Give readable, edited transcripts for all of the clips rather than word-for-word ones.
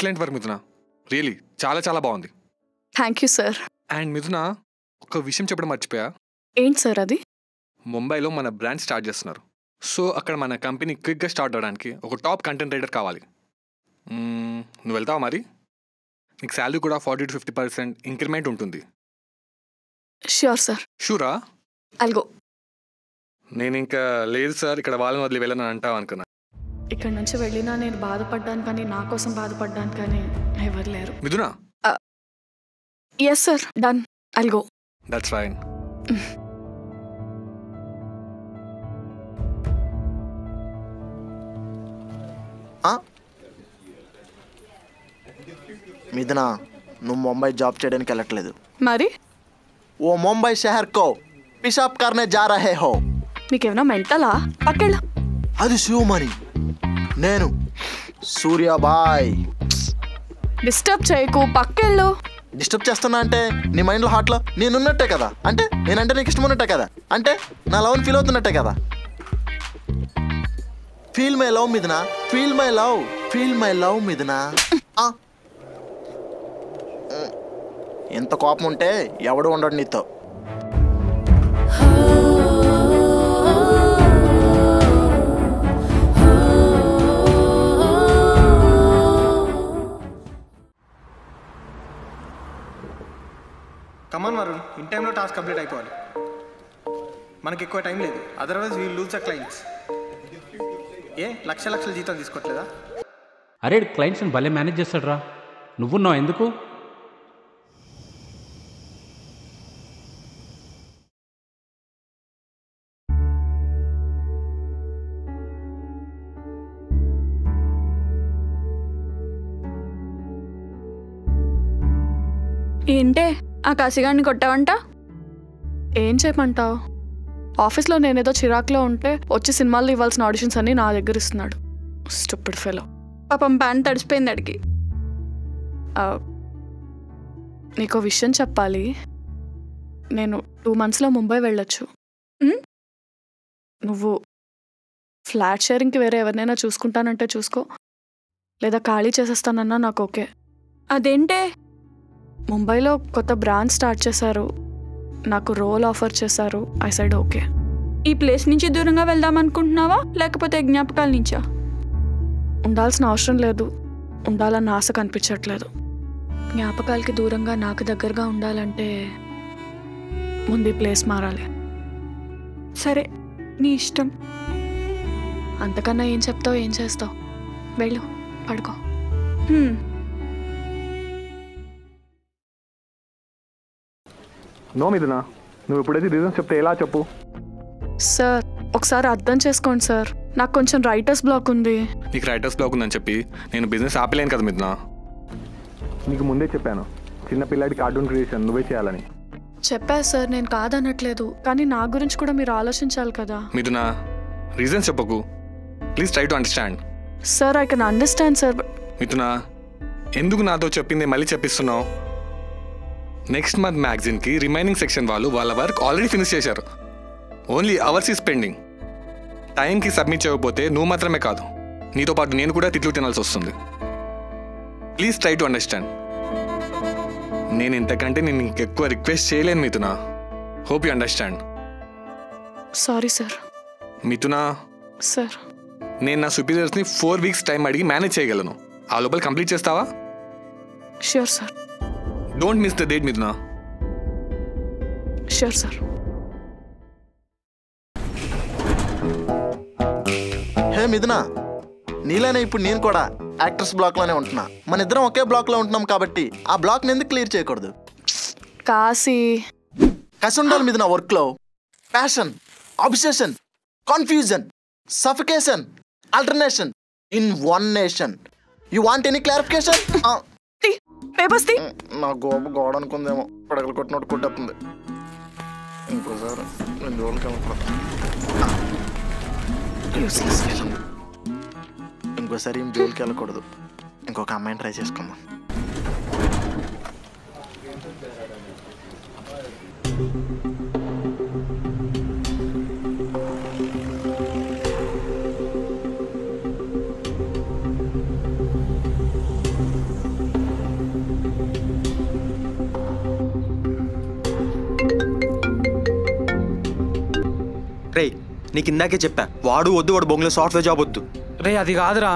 Excellent work మిథున, really చాలా చాలా బాగుంది. Thank you sir. అండ్ మిథున, ఒక విషయం చెప్పడం మర్చిపోయా. ఏంటి సార్ అది? ముంబైలో మన బ్రాండ్ స్టార్ట్ చేస్తున్నారు. సో అక్కడ మన కంపెనీ క్విక్గా స్టార్ట్ అవ్వడానికి ఒక టాప్ కంటెంట్ రైటర్ కావాలి. నువ్వు వెళ్తావా మరి? నీకు శాలరీ కూడా 40 to 50% ఇంక్రిమెంట్ ఉంటుంది. Sure sir. షూరా? అల్గో. నేను ఇంకా లేదు సార్, ఇక్కడ వాళ్ళని వదిలి వెళ్ళను అంటావు అనుకున్నా. ఇక్కడ నుంచి వెళ్ళినా నేను బాధపడ్డాను, కానీ నా కోసం బాధపడ్డాను కానీ ఎవరు లేరు. మిథునా? ఎస్ సార్, డన్, అల్గో. That's fine. మిథునా, నువ్వు ముంబై జాబ్ చేయడానికి వెళ్ళట్లేదు. మరి ఓ ముంబై షహర్ కో పిషాబ్ కర్నే జా రహే హో. మీకేమైనా మెంటలా? పక్కెళ్ళ. అది శివమణి, నేను సూర్యాబాయ్. డిస్టర్బ్ చేయకు, పక్కెళ్ళు. డిస్టర్బ్ చేస్తున్నా అంటే నీ మైండ్లో హార్ట్లో నేనున్నట్టే కదా, అంటే నేనంటే నీకు ఇష్టం ఉన్నట్టే కదా, అంటే నా లవ్ని ఫీల్ అవుతున్నట్టే కదా. Feel my love Mithuna, feel my love, feel my love Mithuna. ఎంత కోపం ఉంటే ఎవడు ఉండడు నీతో. కమాన్ వరుణ్, ఇన్ టైంలో టాస్క్ కంప్లీట్ అయిపోవాలి. మనకి ఎక్కువ టైం లేదు, otherwise we'll lose the clients. లక్షల జీతం తీసుకోవట్లేదా? అరే క్లయింట్స్ని భలే మేనేజ్ చేస్తాడు రా. నువ్వున్నావు ఎందుకు? ఏంటే ఆ కాశీగాడిని కొట్టావంట? ఏం చేయమంటావు? ఆఫీస్లో నేనేదో చిరాక్లో ఉంటే వచ్చి సినిమాల్లో ఇవ్వాల్సిన ఆడిషన్స్ అన్నీ నా దగ్గర ఇస్తున్నాడు. Stupid fellow. పాపం ప్యాంట్ తడిసిపోయింది అడిగి. నీకో విషయం చెప్పాలి. నేను 2 monthsలో ముంబై వెళ్ళొచ్చు. నువ్వు ఫ్లాట్ షేరింగ్కి వేరే ఎవరినైనా చూసుకుంటానంటే చూసుకో, లేదా ఖాళీ చేసేస్తానన్నా నాకు ఓకే. అదేంటే? ముంబైలో కొత్త బ్రాంచ్ స్టార్ట్ చేశారు, నాకు రోల్ ఆఫర్ చేశారు. I side okay. ఈ ప్లేస్ నుంచి దూరంగా వెళ్దాం అనుకుంటున్నావా, లేకపోతే జ్ఞాపకాల నుంచా? ఉండాల్సిన అవసరం లేదు, ఉండాలన్న ఆశ కనిపించట్లేదు. జ్ఞాపకాలకి దూరంగా నాకు దగ్గరగా ఉండాలంటే ముందు ఈ ప్లేస్ మారాలి. సరే, నీ ఇష్టం. అంతకన్నా ఏం చెప్తావు, ఏం చేస్తావు? వెళ్ళు, పడుకో. నో మిథునా, నువ్వు ఇప్పుడైతే రీజన్స్ చెప్తే ఎలా చెప్పు? సార్, ఒకసారి అర్థం చేసుకోండి సార్, నాకు కొంచెం రైటర్స్ బ్లాక్ ఉంది. నీకు రైటర్స్ బ్లాక్ ఉందని చెప్పి నేను బిజినెస్ ఆపలేను కదా మిథునా. నీకు ముందే చెప్పాను, చిన్న పిల్లాడి కార్టూన్ క్రియేషన్ నువ్వే చేయాలని. చెప్పా సార్, నేను కాదనట్లేదు, కానీ నా గురించి కూడా మీరు ఆలోచించాలి కదా. మిథునా, రీజన్స్ చెప్పకు please, try to understand. Sir, I can understand sir. Mithuna, ఎందుకు నాతో చెప్పింది మళ్ళీ చెప్పిస్తున్నావు? నెక్స్ట్ మంత్ మ్యాగజైన్కి రిమైనింగ్ సెక్షన్ వాళ్ళు వాళ్ళ వర్క్ ఆల్రెడీ ఫినిష్ చేశారు. Only hours is pending. టైంకి సబ్మిట్ చేయకపోతే నువ్వు మాత్రమే కాదు, నీతో పాటు నేను కూడా తిట్లు తినాల్సి వస్తుంది. Please try to understand. నేను ఇంతకంటే నేను ఇంకెక్కువ రిక్వెస్ట్ చేయలేను Mithuna. Hope you understand. Sorry sir. Mithuna sir, నేను నా సుపీరియర్స్ని 4 weeks టైం అడిగి మేనేజ్ చేయగలను. ఆ లోపల కంప్లీట్ చేస్తావా? Sure sir. Don't miss the date Mithuna. Sure sir. Hey Mithuna, నీలానే ఇప్పుడు నేను కూడా యాక్టర్స్ బ్లాక్లోనే ఉంటున్నా. మన ఇద్దరం ఒకే బ్లాక్లో ఉంటున్నాం కాబట్టి ఆ బ్లాక్ని ఎందుకు క్లియర్ చేయకూడదు? కాశీ కసి ఉండాలి మిథునా వర్క్లో. Passion, obsession, confusion, suffocation, alternation in one nation. You want any clarification? Papers తీ. నా గోడ అనుకుందేమో, పడగలు కొట్టినట్టు కొట్టేస్తుంది. ఇంకోసారి 2 రోజులకి ఇంకోసారి ఏం జోలికి వెళ్ళకూడదు. ఇంకొక అమ్మాయిని ట్రై చేసుకుందాం. రే నీకు ఇందాకే చెప్పా, వాడు వద్దు, వాడు బొంగులో సాఫ్ట్వేర్ జాబ్ వద్దు. రే అది కాదురా,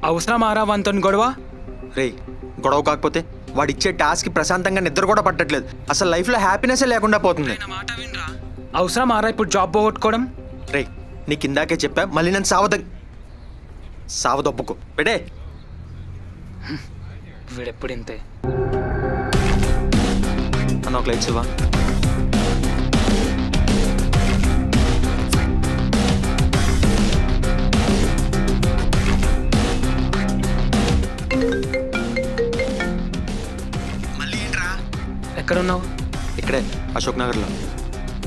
అవసరమారా వంతో గొడవ? రే గొడవ కాకపోతే వాడు ఇచ్చే టాస్క్కి ప్రశాంతంగా నిద్ర కూడా పట్టట్లేదు. అసలు లైఫ్లో హ్యాపీనెస్ లేకుండా పోతుంది. అవసరమారా ఇప్పుడు జాబ్ పోగొట్టుకోవడం? రే నీకు ఇందాకే చెప్పా, మళ్ళీ నన్ను సావదొప్పుకో పెడే. వీడెప్పుడు ఇంతే. అన్న ఒక లైట్స్ ఇవ్వా. ఎక్కడున్నావు? ఇక్కడే అశోక్ నగర్లో.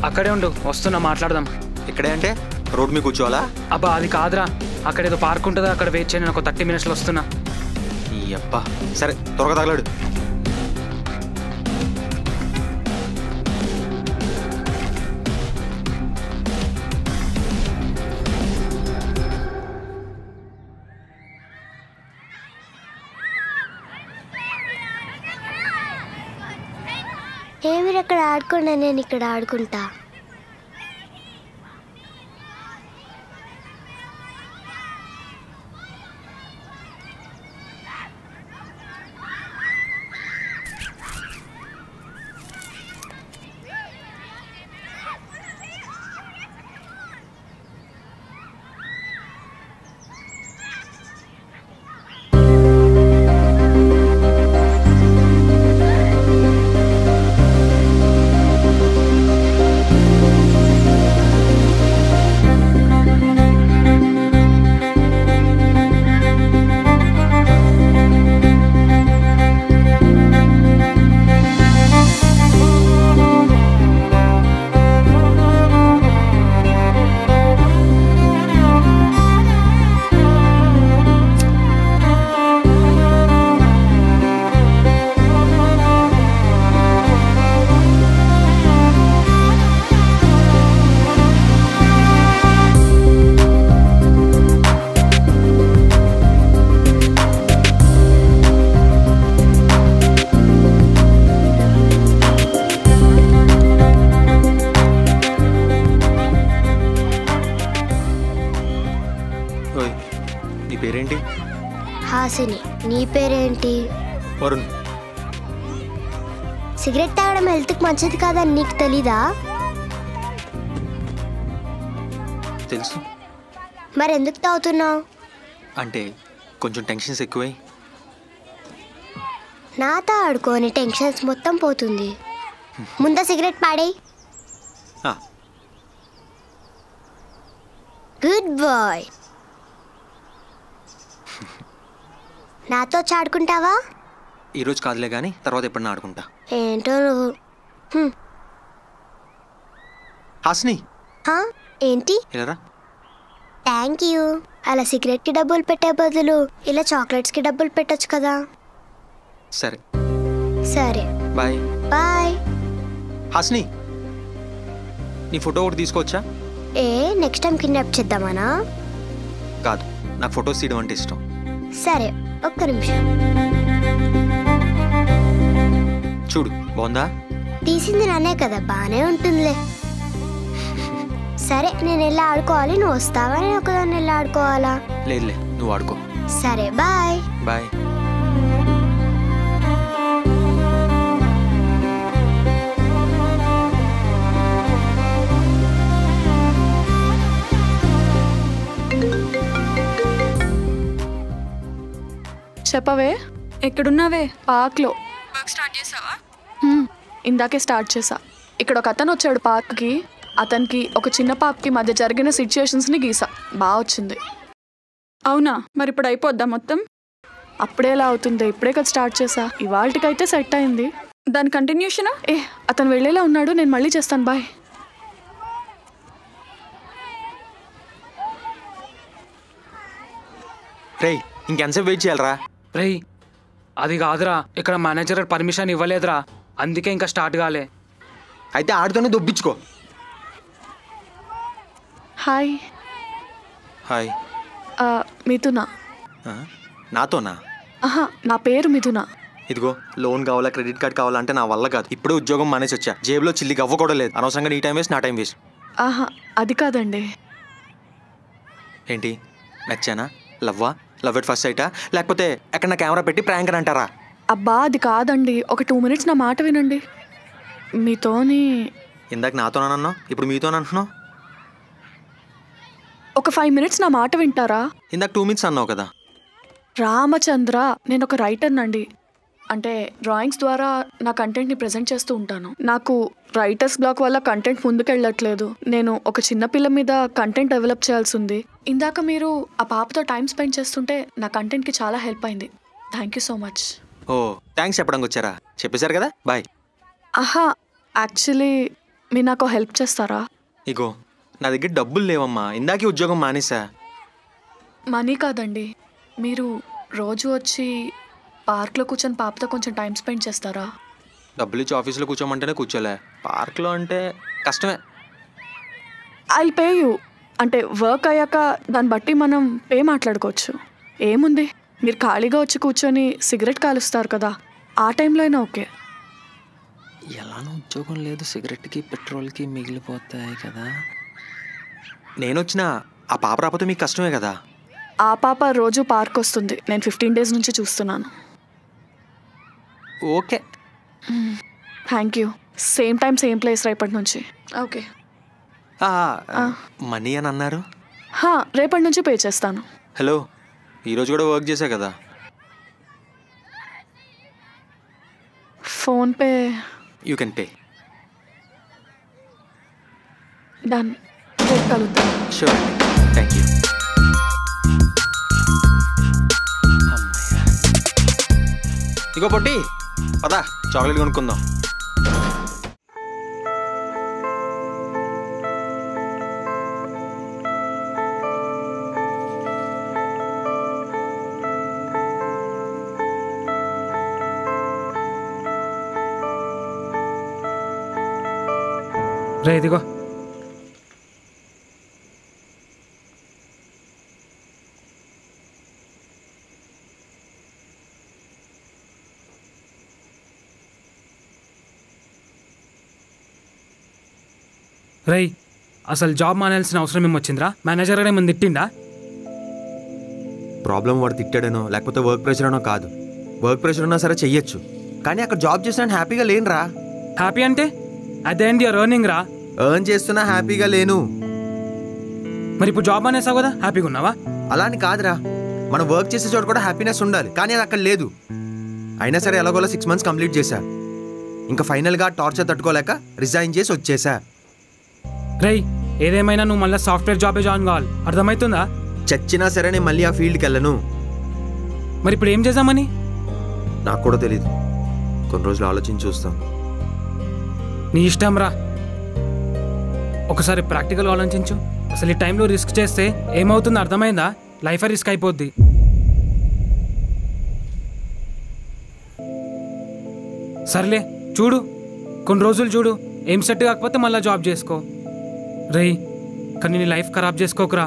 అక్కడే ఉండు, వస్తున్నా, మాట్లాడదాం. ఇక్కడే అంటే రోడ్ మీద కూర్చోవాలా? అబ్బా అది కాదురా, అక్కడ ఏదో పార్క్ ఉంటుందా, అక్కడ వెయిట్ చేయను, నాకు 30 minutesలో వస్తున్నా. ఈ అబ్బా సరే త్వరగా తగలాడు. మీరు అక్కడ ఆడుకోండి, నేను ఇక్కడ ఆడుకుంటా. నీ పేరేంటి? హాసిని. నీ పేరేంటి? వరుణ్. సిగరెట్ తాగడం హెల్త్కి మంచిది కాదని నీకు తెలీదా? తెలుసు. మరి ఎందుకు తాగుతున్నావు? అంటే కొంచెం టెన్షన్స్ ఎక్కువై. నాతో ఆడుకోని టెన్షన్స్ మొత్తం పోతుంది. ముందా సిగరెట్ పాడేయ్. Good bye. నాతో చాడుకుంటావా? ఈరోజు కాదులే కానీ తర్వాత ఎప్పుడన్నా ఆడుకుంటా. ఏంటో నువ్వు. హాసిని. ఏంటి? ఇలారా. Thank you. అలా సిగరెట్కి డబ్బులు పెట్టే బదులు ఇలా చాక్లెట్స్కి డబ్బులు పెట్టచ్చు కదా. సరే సరే బాయ్. బాయ్. హాసిని నీ ఫోటో ఒకటి తీసుకోవచ్చా? నెక్స్ట్ టైం కిడ్నాప్ చేద్దామనా? కాదు, నాకు ఫొటోస్ తీయడం అంటే ఇష్టం. సరే ఒక్క నిమిషం. చూడు బాగుందా? తీసింది నన్నే కదా, బాగానే ఉంటుందిలే. సరే నేను వెళ్ళి ఆడుకోవాలి, నువ్వు వస్తావా? నేను ఒకదాన్ని వెళ్ళి ఆడుకోవాలా? లేదులే, నువ్వు ఆడుకో. సరే బాయ్. బాయ్. చెప్పవే. ఎక్కడున్నావే? పార్క్లో. వర్క్ స్టార్ట్ చేసావా? ఇందాకే స్టార్ట్ చేసా. ఇక్కడ ఒక అతను వచ్చాడు పార్క్కి. అతనికి ఒక చిన్న పాపకి మధ్య జరిగిన సిచ్యుయేషన్స్ని గీసా. బాగా వచ్చింది. అవునా? మరి ఇప్పుడు అయిపోద్దా మొత్తం? అప్పుడేలా అవుతుంది, ఇప్పుడే కదా స్టార్ట్ చేసా. ఇవాళకైతే సెట్ అయింది. దాని కంటిన్యూషనా? అతను వెళ్ళేలా ఉన్నాడు, నేను మళ్ళీ చేస్తాను. బాయ్. రేయ్ ఇంకెంతసేపు వెయిట్ చేయాలరా? రేయ్ అది కాదురా, ఇక్కడ మేనేజర్ పర్మిషన్ ఇవ్వలేదురా, అందుకే ఇంకా స్టార్ట్ కాలే. అయితే ఆడితోనే దొబ్బించుకో. హాయ్. హాయ్. మిథున. నాతోనా? నా పేరు మిథున. ఇదిగో లోన్ కావాలా, క్రెడిట్ కార్డ్ కావాలా అంటే నా వల్ల కాదు. ఇప్పుడే ఉద్యోగం మానేసి వచ్చా. జేబులో చిల్లికి అవ్వ కూడా లేదు. అనవసరంగా నీ టైం వేస్ట్, నా టైం వేస్ట్. ఆహా అది కాదండి. ఏంటి నచ్చానా? లవ్ ఎట్ ఫస్ట్ సైటా? లేకపోతే ఎక్కడ కెమెరా పెట్టి ప్రాంక్ అని అంటారా? అబ్బా అది కాదండి. ఒక 2 minutes నా మాట వినండి. మీతోని ఇందాక నాతోనన్నావు, ఇప్పుడు మీతోనంటున్నావు. ఒక 5 minutes నా మాట వింటారా? ఇందాక 2 minutes అన్నావు కదా. రామచంద్ర, నేను ఒక రైటర్నండి. అంటే డ్రాయింగ్స్ ద్వారా నా కంటెంట్ని ప్రజెంట్ చేస్తూ ఉంటాను. నాకు రైటర్స్ బ్లాక్ వల్ల కంటెంట్ ముందుకెళ్ళట్లేదు. నేను ఒక చిన్న పిల్ల మీద కంటెంట్ డెవలప్ చేయాల్సి ఉంది. ఇందాక మీరు ఆ పాపతో టైం స్పెండ్ చేస్తుంటే నా కంటెంట్కి చాలా హెల్ప్ అయింది. Thank you so much. Oh thanks చెప్పడానికి వచ్చారా? చెప్పేశారు కదా, బాయ్. ఆహా యాక్చువల్లీ మీరు నాకు హెల్ప్ చేస్తారా? ఇగో నా దగ్గర డబ్బులు లేవమ్మా, ఇందాకే ఉద్యోగం మానేసా. మనీ కాదండి, మీరు రోజు వచ్చి పార్క్లో కూర్చొని పాపతో కొంచెం టైం స్పెండ్ చేస్తారా? డబ్బులు ఇచ్చి ఆఫీస్లో కూర్చోమంటేనే కూర్చోలే, పార్క్లో అంటే కష్టమే. I pay you. అంటే వర్క్ అయ్యాక దాన్ని బట్టి మనం పే మాట్లాడుకోవచ్చు. ఏముంది, మీరు ఖాళీగా వచ్చి కూర్చొని సిగరెట్ కాలుస్తారు కదా, ఆ టైంలో అయినా ఓకే. ఎలానో ఉద్యోగం లేదు, సిగరెట్కి పెట్రోల్కి మిగిలిపోతాయి కదా. నేను వచ్చిన ఆ పాప రాకపోతే మీకు కష్టమే కదా. ఆ పాప రోజు పార్క్ వస్తుంది, నేను 15 days నుంచి చూస్తున్నాను. Okay thank you. Same time same place రేపటి నుంచి. ఓకే. మనీ అని అన్నారు. రేపటి నుంచి పే చేస్తాను. హలో, ఈరోజు కూడా వర్క్ చేశా కదా. PhonePe. You can pay. Done. రేపు కలుద్దాం. Sure, thank you. ఇగో పొట్టి, పదా చాక్లెట్ కొనుక్కుందాం. రే ఇదిగో. రై అసలు జాబ్ మానేయాల్సిన అవసరం ఏమొచ్చిందిరా? మేనేజర్ గారు ఏమన్నా తిట్టిండా? ప్రాబ్లం వాడు తిట్టాడనో లేకపోతే వర్క్ ప్రెషర్ అనో కాదు. వర్క్ ప్రెషర్ ఉన్నా సరే చెయ్యొచ్చు, కానీ అక్కడ జాబ్ చేసినా హ్యాపీగా లేనురా. హ్యాపీ అంటే అదే అండి ఎర్నింగ్ రా. ఎర్న్ చేస్తున్నా హ్యాపీగా లేను. మరి ఇప్పుడు జాబ్ మానేసావు కదా, హ్యాపీగా ఉన్నావా? అలా అని కాదురా, మనం వర్క్ చేసే చోట కూడా హ్యాపీనెస్ ఉండాలి, కానీ అది అక్కడ లేదు. అయినా సరే ఎలాగోలా 6 months కంప్లీట్ చేశా. ఇంకా ఫైనల్గా టార్చర్ తట్టుకోలేక రిజైన్ చేసి వచ్చేసా. రై ఏదేమైనా నువ్వు మళ్ళీ సాఫ్ట్వేర్ జాబే జాయిన్ కావాలి, అర్థమవుతుందా? చచ్చినా సరే నేను మళ్ళీ ఆ ఫీల్డ్కి వెళ్ళను. మరి ఇప్పుడు ఏం చేద్దామని? నాకు కూడా తెలీదు, కొన్ని రోజులు ఆలోచించి చూస్తాను. నీ ఇష్టం రా. ఒకసారి ప్రాక్టికల్గా ఆలోచించు. అసలు ఈ టైంలో రిస్క్ చేస్తే ఏమవుతుందో అర్థమైందా? లైఫ్ రిస్క్ అయిపోద్ది. సర్లే చూడు, కొన్ని రోజులు చూడు, ఏం సెట్ కాకపోతే మళ్ళీ జాబ్ చేసుకో. రేయ్ కానీ నీ లైఫ్ ఖరాబ్ చేసుకోకురా,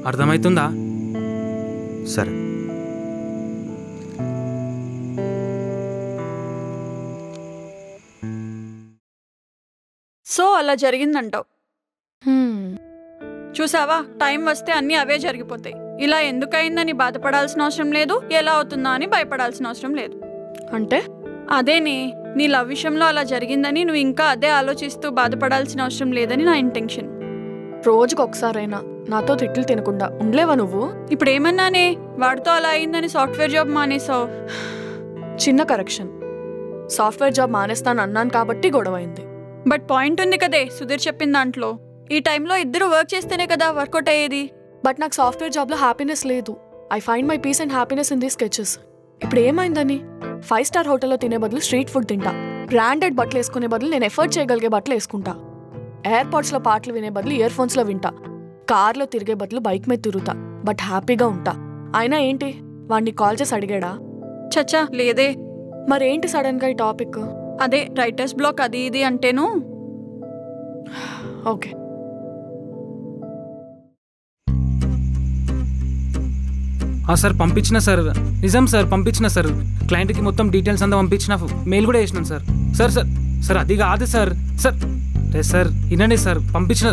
అర్థమవుతుందా? సరే. సో అలా జరిగిందంటావు. చూసావా, టైం వస్తే అన్నీ అవే జరిగిపోతాయి. ఇలా ఎందుకయిందని బాధపడాల్సిన అవసరం లేదు, ఎలా అవుతుందా అని భయపడాల్సిన అవసరం లేదు. అంటే అదేనే, నీ లవ్ విషయంలో అలా జరిగిందని నువ్వు ఇంకా అదే ఆలోచిస్తూ బాధపడాల్సిన అవసరం లేదని నా ఇంటెన్షన్. రోజుకు ఒకసారైనా నాతో తిట్లు తినకుండా ఉండలేవా నువ్వు? ఇప్పుడు ఏమన్నానే, వాడితో అలా అయిందని సాఫ్ట్వేర్ జాబ్ మానేసావు. చిన్న కరెక్షన్, సాఫ్ట్వేర్ జాబ్ మానేస్తాను అన్నాను కాబట్టి గొడవైంది. బట్ పాయింట్ ఉంది కదే సుధీర్ చెప్పిన దాంట్లో. ఈ టైంలో ఇద్దరు వర్క్ చేస్తేనే కదా వర్కౌట్ అయ్యేది. బట్ నాకు సాఫ్ట్వేర్ జాబ్లో హ్యాపీనెస్ లేదు. I find my peace and happiness in these sketches. ఇప్పుడు ఏమైందని 5 star హోటల్లో తినే బదులు స్ట్రీట్ ఫుడ్ తింటా. బ్రాండెడ్ బట్టలు వేసుకునే బదులు నేను ఎఫర్ట్ చేయగలిగే బట్టలు వేసుకుంటా. ఎయిర్పోర్ట్స్లో పాటలు వినే బదులు ఇయర్ ఫోన్స్లో వింటా. కార్లో తిరిగే బదులు బైక్ మీద తిరుగుతా. బట్ హ్యాపీగా ఉంటా. అయినా ఏంటి, వాడిని కాల్ చేసి అడిగాడా? చచ్చా లేదే. మరేంటి సడన్గా ఈ టాపిక్? అదే రైటర్స్ బ్లాక్ అది ఇది అంటేను. ఓకే. సార్ పంపించిన సార్, నిజం సార్ పంపించిన సార్. క్లయింట్కి మొత్తం డీటెయిల్స్ అంతా పంపించిన, మెయిల్ కూడా వేసినాను సార్. సార్ సార్ సార్ అది కాదు సార్. సార్ రే సార్ వినండి సార్, పంపించిన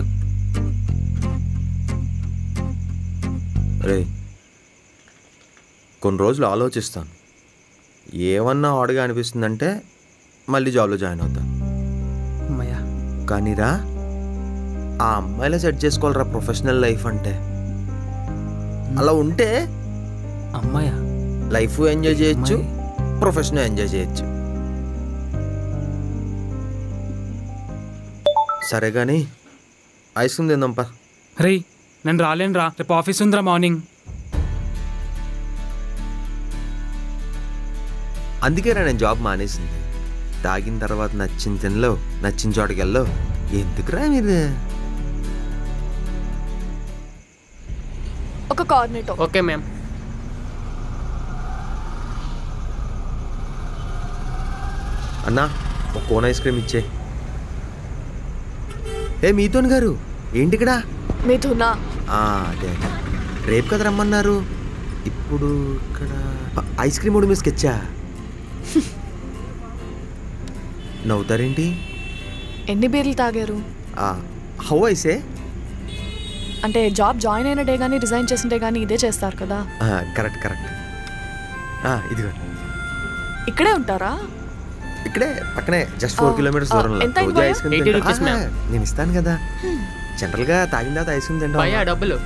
రే కొన్ని రోజులు ఆలోచిస్తాను, ఏమన్నా ఆడుగా అనిపిస్తుందంటే మళ్ళీ జాబ్లో జాయిన్ అవుతాను. అమ్మయ్యా. కానీ రా ఆ అమ్మాయిలా సెట్ చేసుకోవాలరా ప్రొఫెషనల్ లైఫ్ అంటే. అలా ఉంటే అమ్మాయా లైఫ్ ఎంజాయ్ చేయొచ్చు, ప్రొఫెషనల్ ఎంజాయ్ చేయొచ్చు. సరే కానీ ఐస్ క్రీమ్ తిందాంపా. రే నేను రాలేను రా, రేపు ఆఫీస్ ఉందిరా మార్నింగ్. అందుకేరా నేను జాబ్ మానేసింది. తాగిన తర్వాత నచ్చిన తినలో, నచ్చిన చోటుకి వెళ్ళో. ఎందుకురా మీరు? ఒక కార్నెటో. Okay ma'am. అన్నా ఒక కోన్ ఐస్ క్రీమ్ ఇచ్చే. ఏ మీతోని గారు ఏంటి ఇక్కడ? మిథునా. అదే అదే రేపు కదా రమ్మన్నారు. ఇప్పుడు ఇక్కడ ఐస్ క్రీమ్ కూడా మీ స్కెచ్చా? నవ్వుతారేంటి? ఎన్ని బీర్లు తాగారు? హౌ ఐసే అంటే జాబ్ జాయిన్ అయిన డే కానీ రిజైన్ చేసిన డే కానీ ఇదే చేస్తారు కదా. Correct correct. ఇదిగో ఇక్కడే ఉంటారా? ఇక్కడే పక్కనే, జస్ట్ 4 kilometers దూరంలో. ఎంత రోజు ఐస్ క్రీమ్ 80 rupees మ్యామ్. నేను ఇస్తాను కదా. జనరల్గా తాగిన తర్వాత ఐస్ క్రీమ్ తింటాం. భయ్యా డబ్బులు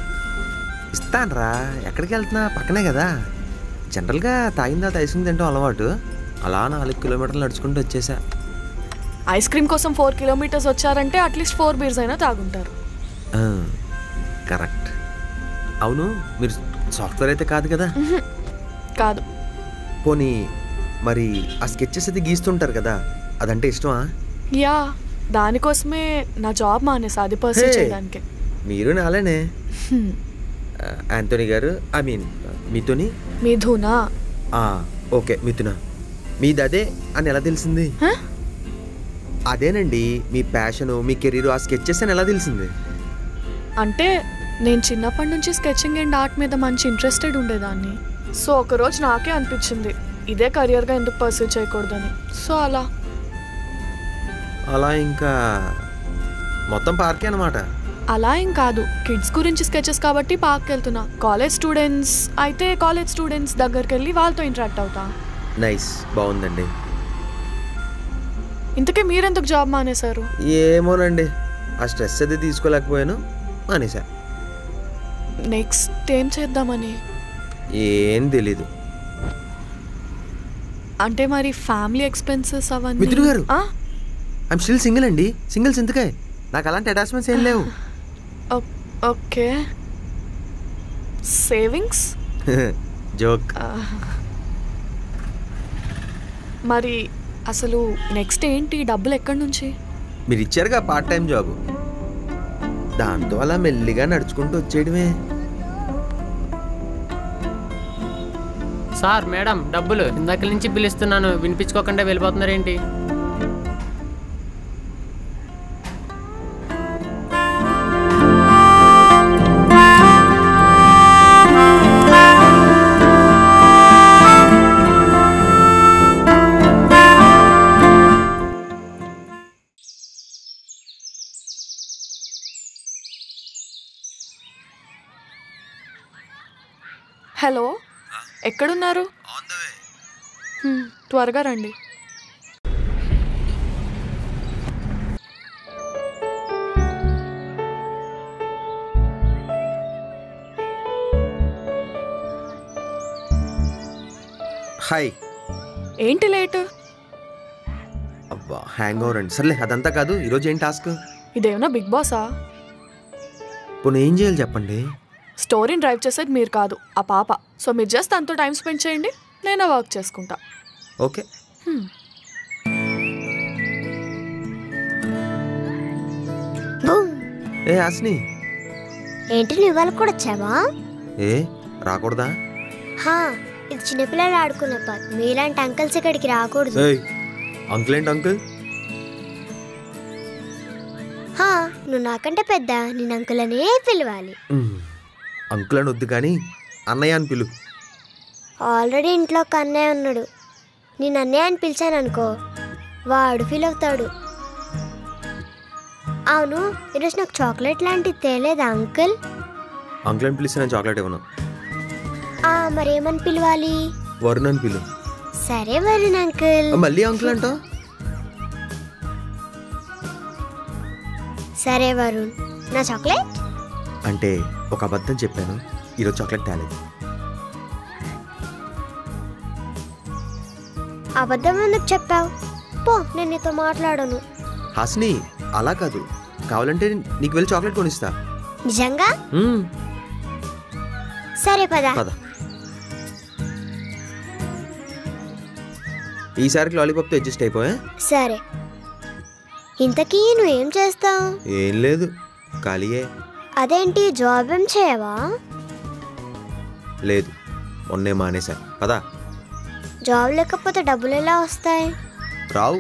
ఇస్తాను రా, ఎక్కడికి వెళ్తున్నా పక్కనే కదా. జనరల్గా తాగిన తర్వాత ఐస్ క్రీమ్ తింటాం అలవాటు. అలా 4 kilometers నడుచుకుంటూ వచ్చేసా. ఐస్ క్రీమ్ కోసం 4 kilometers వచ్చారంటే అట్లీస్ట్ 4 బీర్స్ అయినా తాగుంటారు. కరెక్ట్. అవును మీరు సాఫ్ట్వేర్ అయితే కాదు కదా? కాదు. పోనీ మరి ఆ స్కెచెస్ అయితే గీస్తుంటారు కదా, అదంటే ఇష్టమా? యా, దానికోసమే నా జాబ్ మానేసా, అది పర్సూ చేయడానికి. మీరు నాలేనే. యాంటోనీ గారు, ఐ మీన్ మీతోని. మిథునా. ఓకే మిథునా. మీది అదే అని ఎలా తెలిసింది? అదేనండి మీ ప్యాషను, మీ కెరీర్, ఆ స్కెచెస్ అని ఎలా తెలిసింది? అంటే నేను చిన్నప్పటి నుంచి స్కెచింగ్ అండ్ ఆర్ట్ మీద మంచి ఇంట్రెస్టెడ్ ఉండేదాన్ని. సో ఒకరోజు నాకే అనిపించింది ఇదే కెరియర్గా ఎందుకు పర్సూ చేయకూడదని. సో అలా ఇంకా మొత్తం పార్కే అనమాట. అలా ఏం కాదు, కిడ్స్ గురించి స్కెచెస్ కాబట్టి పార్క్కి వెళ్తున్నా. కాలేజ్ స్టూడెంట్స్ అయితే కాలేజ్ స్టూడెంట్స్ దగ్గరికి వెళ్ళి వాళ్ళతో ఇంటరాక్ట్ అవుతా. నైస్, బాగుందండి. ఇంతకీ మీరెందుకు జాబ్ మానేశారు? ఏమోనండి, ఆ స్ట్రెస్ అది తీసుకోలేకపోయాను, మానేసా. నెక్స్ట్ ఏం చేద్దామని? ఏం తెలీదు. అంటే మరి ఫ్యామిలీ ఎక్స్పెన్సెస్ అవన్నీ? మిత్రుడు గారు, ఐఎమ్ స్టిల్ సింగిల్ అండి. సింగిల్స్ ఎందుకే, నాకు అలాంటి అటాచ్మెంట్స్ ఏం లేవు. ఓకే. సేవింగ్స్? జోక్. మరి అసలు నెక్స్ట్ ఏంటి? డబ్బులు ఎక్కడి నుంచి? మీరు ఇచ్చారుగా పార్ట్ టైం జాబ్, దాంతో అలా మెల్లిగా నడుచుకుంటూ వచ్చేయడమే. సార్ మేడం డబ్బులు ఇందాక నుంచి పిలుస్తున్నాను, వినిపించుకోకుండా వెళ్ళిపోతున్నారేంటి? హలో, ఎక్కడున్నారు? త్వరగా రండి. హాయ్. ఏంటి లేట్? అబ్బా హ్యాంగ్ ఓవర్ అండి. సర్లే అదంతా కాదు, ఈరోజు ఏం టాస్క్? ఇదేమన్నా బిగ్ బాసా? పోనీ ఏం చేయాలి చెప్పండి? స్టోరీని డ్రైవ్ చేసేది మీరు కాదు, ఆ పాప. సో మీరు జస్ట్ తనతో టైం స్పెండ్ చేయండి, నేను వర్క్ చేసుకుంటా. ఓకే. ఏ హాస్ని, ఏంటి నువ్వు ఇవాళ కూడా వచ్చావా? ఏ రాకూడదా? ఇది చిన్నపిల్లలు ఆడుకునే పార్క్, మీలాంటి అంకల్స్ ఇక్కడికి రాకూడదు. అంకుల్ ఏంటి అంకుల్? నువ్వు నాకంటే పెద్ద, నేను అంకుల్ అనే పిలవాలి. అంకుల్ అని వద్దు కానీ అన్నయ్య అని పిలు. ఆల్రెడీ ఇంట్లో ఒక అన్నయ్య ఉన్నాడు, నేను అన్నయ్య అని పిలిచాను అనుకో వాడు ఫీల్ అవుతాడు. అవును, ఈరోజు నాకు చాక్లెట్ లాంటిది తేలేదా అంకుల్? అంకుల్ అని పిలిస్తే నేను చాక్లెట్ ఇవ్వను. మరేమని పిలవాలి? వరుణ్ అని పిలు. సరే వరుణ్ అంకుల్. మళ్ళీ అంకుల్ అంట. సరే వరుణ్, నా చాక్లెట్. అంటే ఒక అబద్ధం చెప్పాను, ఈరోజు చాక్లెట్ తేలేదు. అబద్ధం ఎందుకు చెప్పావు? పో, నేను నీతో మాట్లాడను. హాసిని అలా కాదు, కావాలంటే నీకు వెళ్ళి చాక్లెట్ కొనిస్తా. నిజంగా? సరే పద. ఈసారికి లాలీపాప్తో అడ్జస్ట్ అయిపోయా. సరే, ఇంతకీ నువ్వేం చేస్తావు? ఏం లేదు, ఖాళీయే. అదేంటి, జాబ్ ఏం చేయవా? లేదు, మొన్నే మానేశా. పదా. జాబ్ లేకపోతే డబ్బులు ఎలా వస్తాయి? రావు,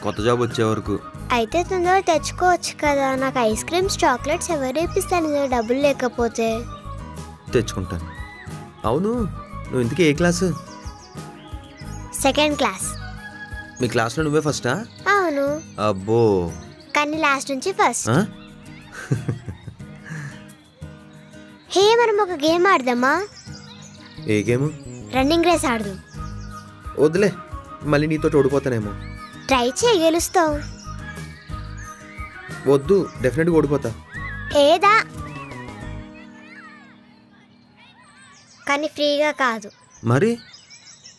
కొత్త జాబ్ వచ్చే వరకు. అయితే తొందరగా తెచ్చుకోవచ్చు కదా. నాకు ఐస్ క్రీమ్స్, చాక్లెట్స్ ఎవరు ఇప్పిస్తాను డబ్బులు లేకపోతే. తెచ్చుకుంటాను. అవును, నువ్వు ఇంతకీ ఏ క్లాసు? Second class. మీ క్లాస్లో నువ్వే ఫస్టా? అవును. అబ్బో, కానీ లాస్ట్ నుంచి ఫస్ట్. హే, మనం ఒక గేమ్ ఆడదామా? ఏ గేమ్? రన్నింగ్ రేస్ ఆడదాం. వద్దులే, మళ్ళీ నీతో ఓడిపోతానేమో. ట్రై చేయి, గెలుస్తావు. వద్దు, డెఫినెట్గా ఓడిపోతా. ఏదా, కానీ ఫ్రీగా కాదు. మరి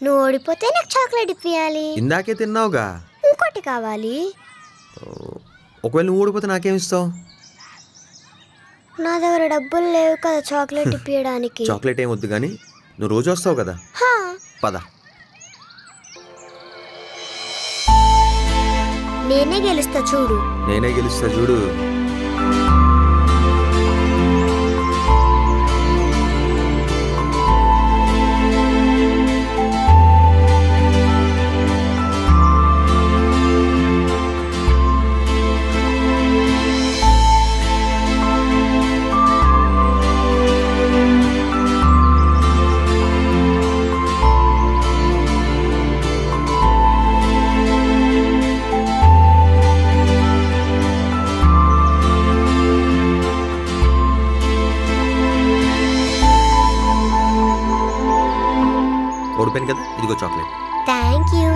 నువ్వు ఓడిపోతే నాకు చాక్లెట్ ఇప్పియాలి. ఇందాకే తిన్నావుగా. ఇంకోటి కావాలి. ఒకవేళ నువ్వు ఓడిపోతే నాకేం ఇస్తావు? నా దగ్గర డబ్బులు లేవు కదా చాక్లెట్ ఇప్పించడానికి. చాక్లెట్ ఏం వద్దు కానీ నువ్వు రోజు వస్తావు కదా. పద. నేనే గెలుస్తా చూడు. నేనే గెలుస్తా చూడు. ఓడిపోయాను కదా, ఇదిగో చాక్లెట్. Thank you.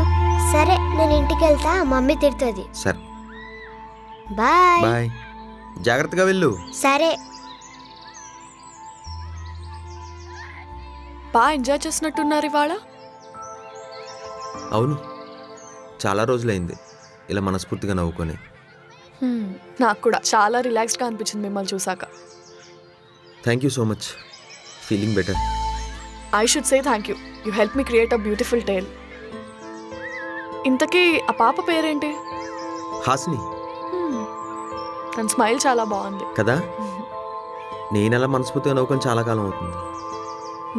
సరే, నేను ఇంటికి వెళ్తా, మమ్మీ తిడుతుంది. సరే, బాయ్. బాయ్. జాగ్రత్తగా వెళ్ళు. సరే. బాగా ఎంజాయ్ చేసినట్టున్నారు ఇవాళ. అవును, చాలా రోజులైంది ఇలా మనస్ఫూర్తిగా నవ్వుకొని. నాకు కూడా చాలా రిలాక్స్డ్గా అనిపించింది మిమ్మల్ని చూసాక. Thank you so much. Feeling better. I should say thank you. You helped me create a beautiful tale. ఇంతకీ ఆ పాప పేరేంటి? హాసిని. తన స్మైల్ చాలా బాగుంది కదా. నేను అలా మనస్ఫూర్తిగా నవ్వుకొని చాలా కాలం అవుతుంది.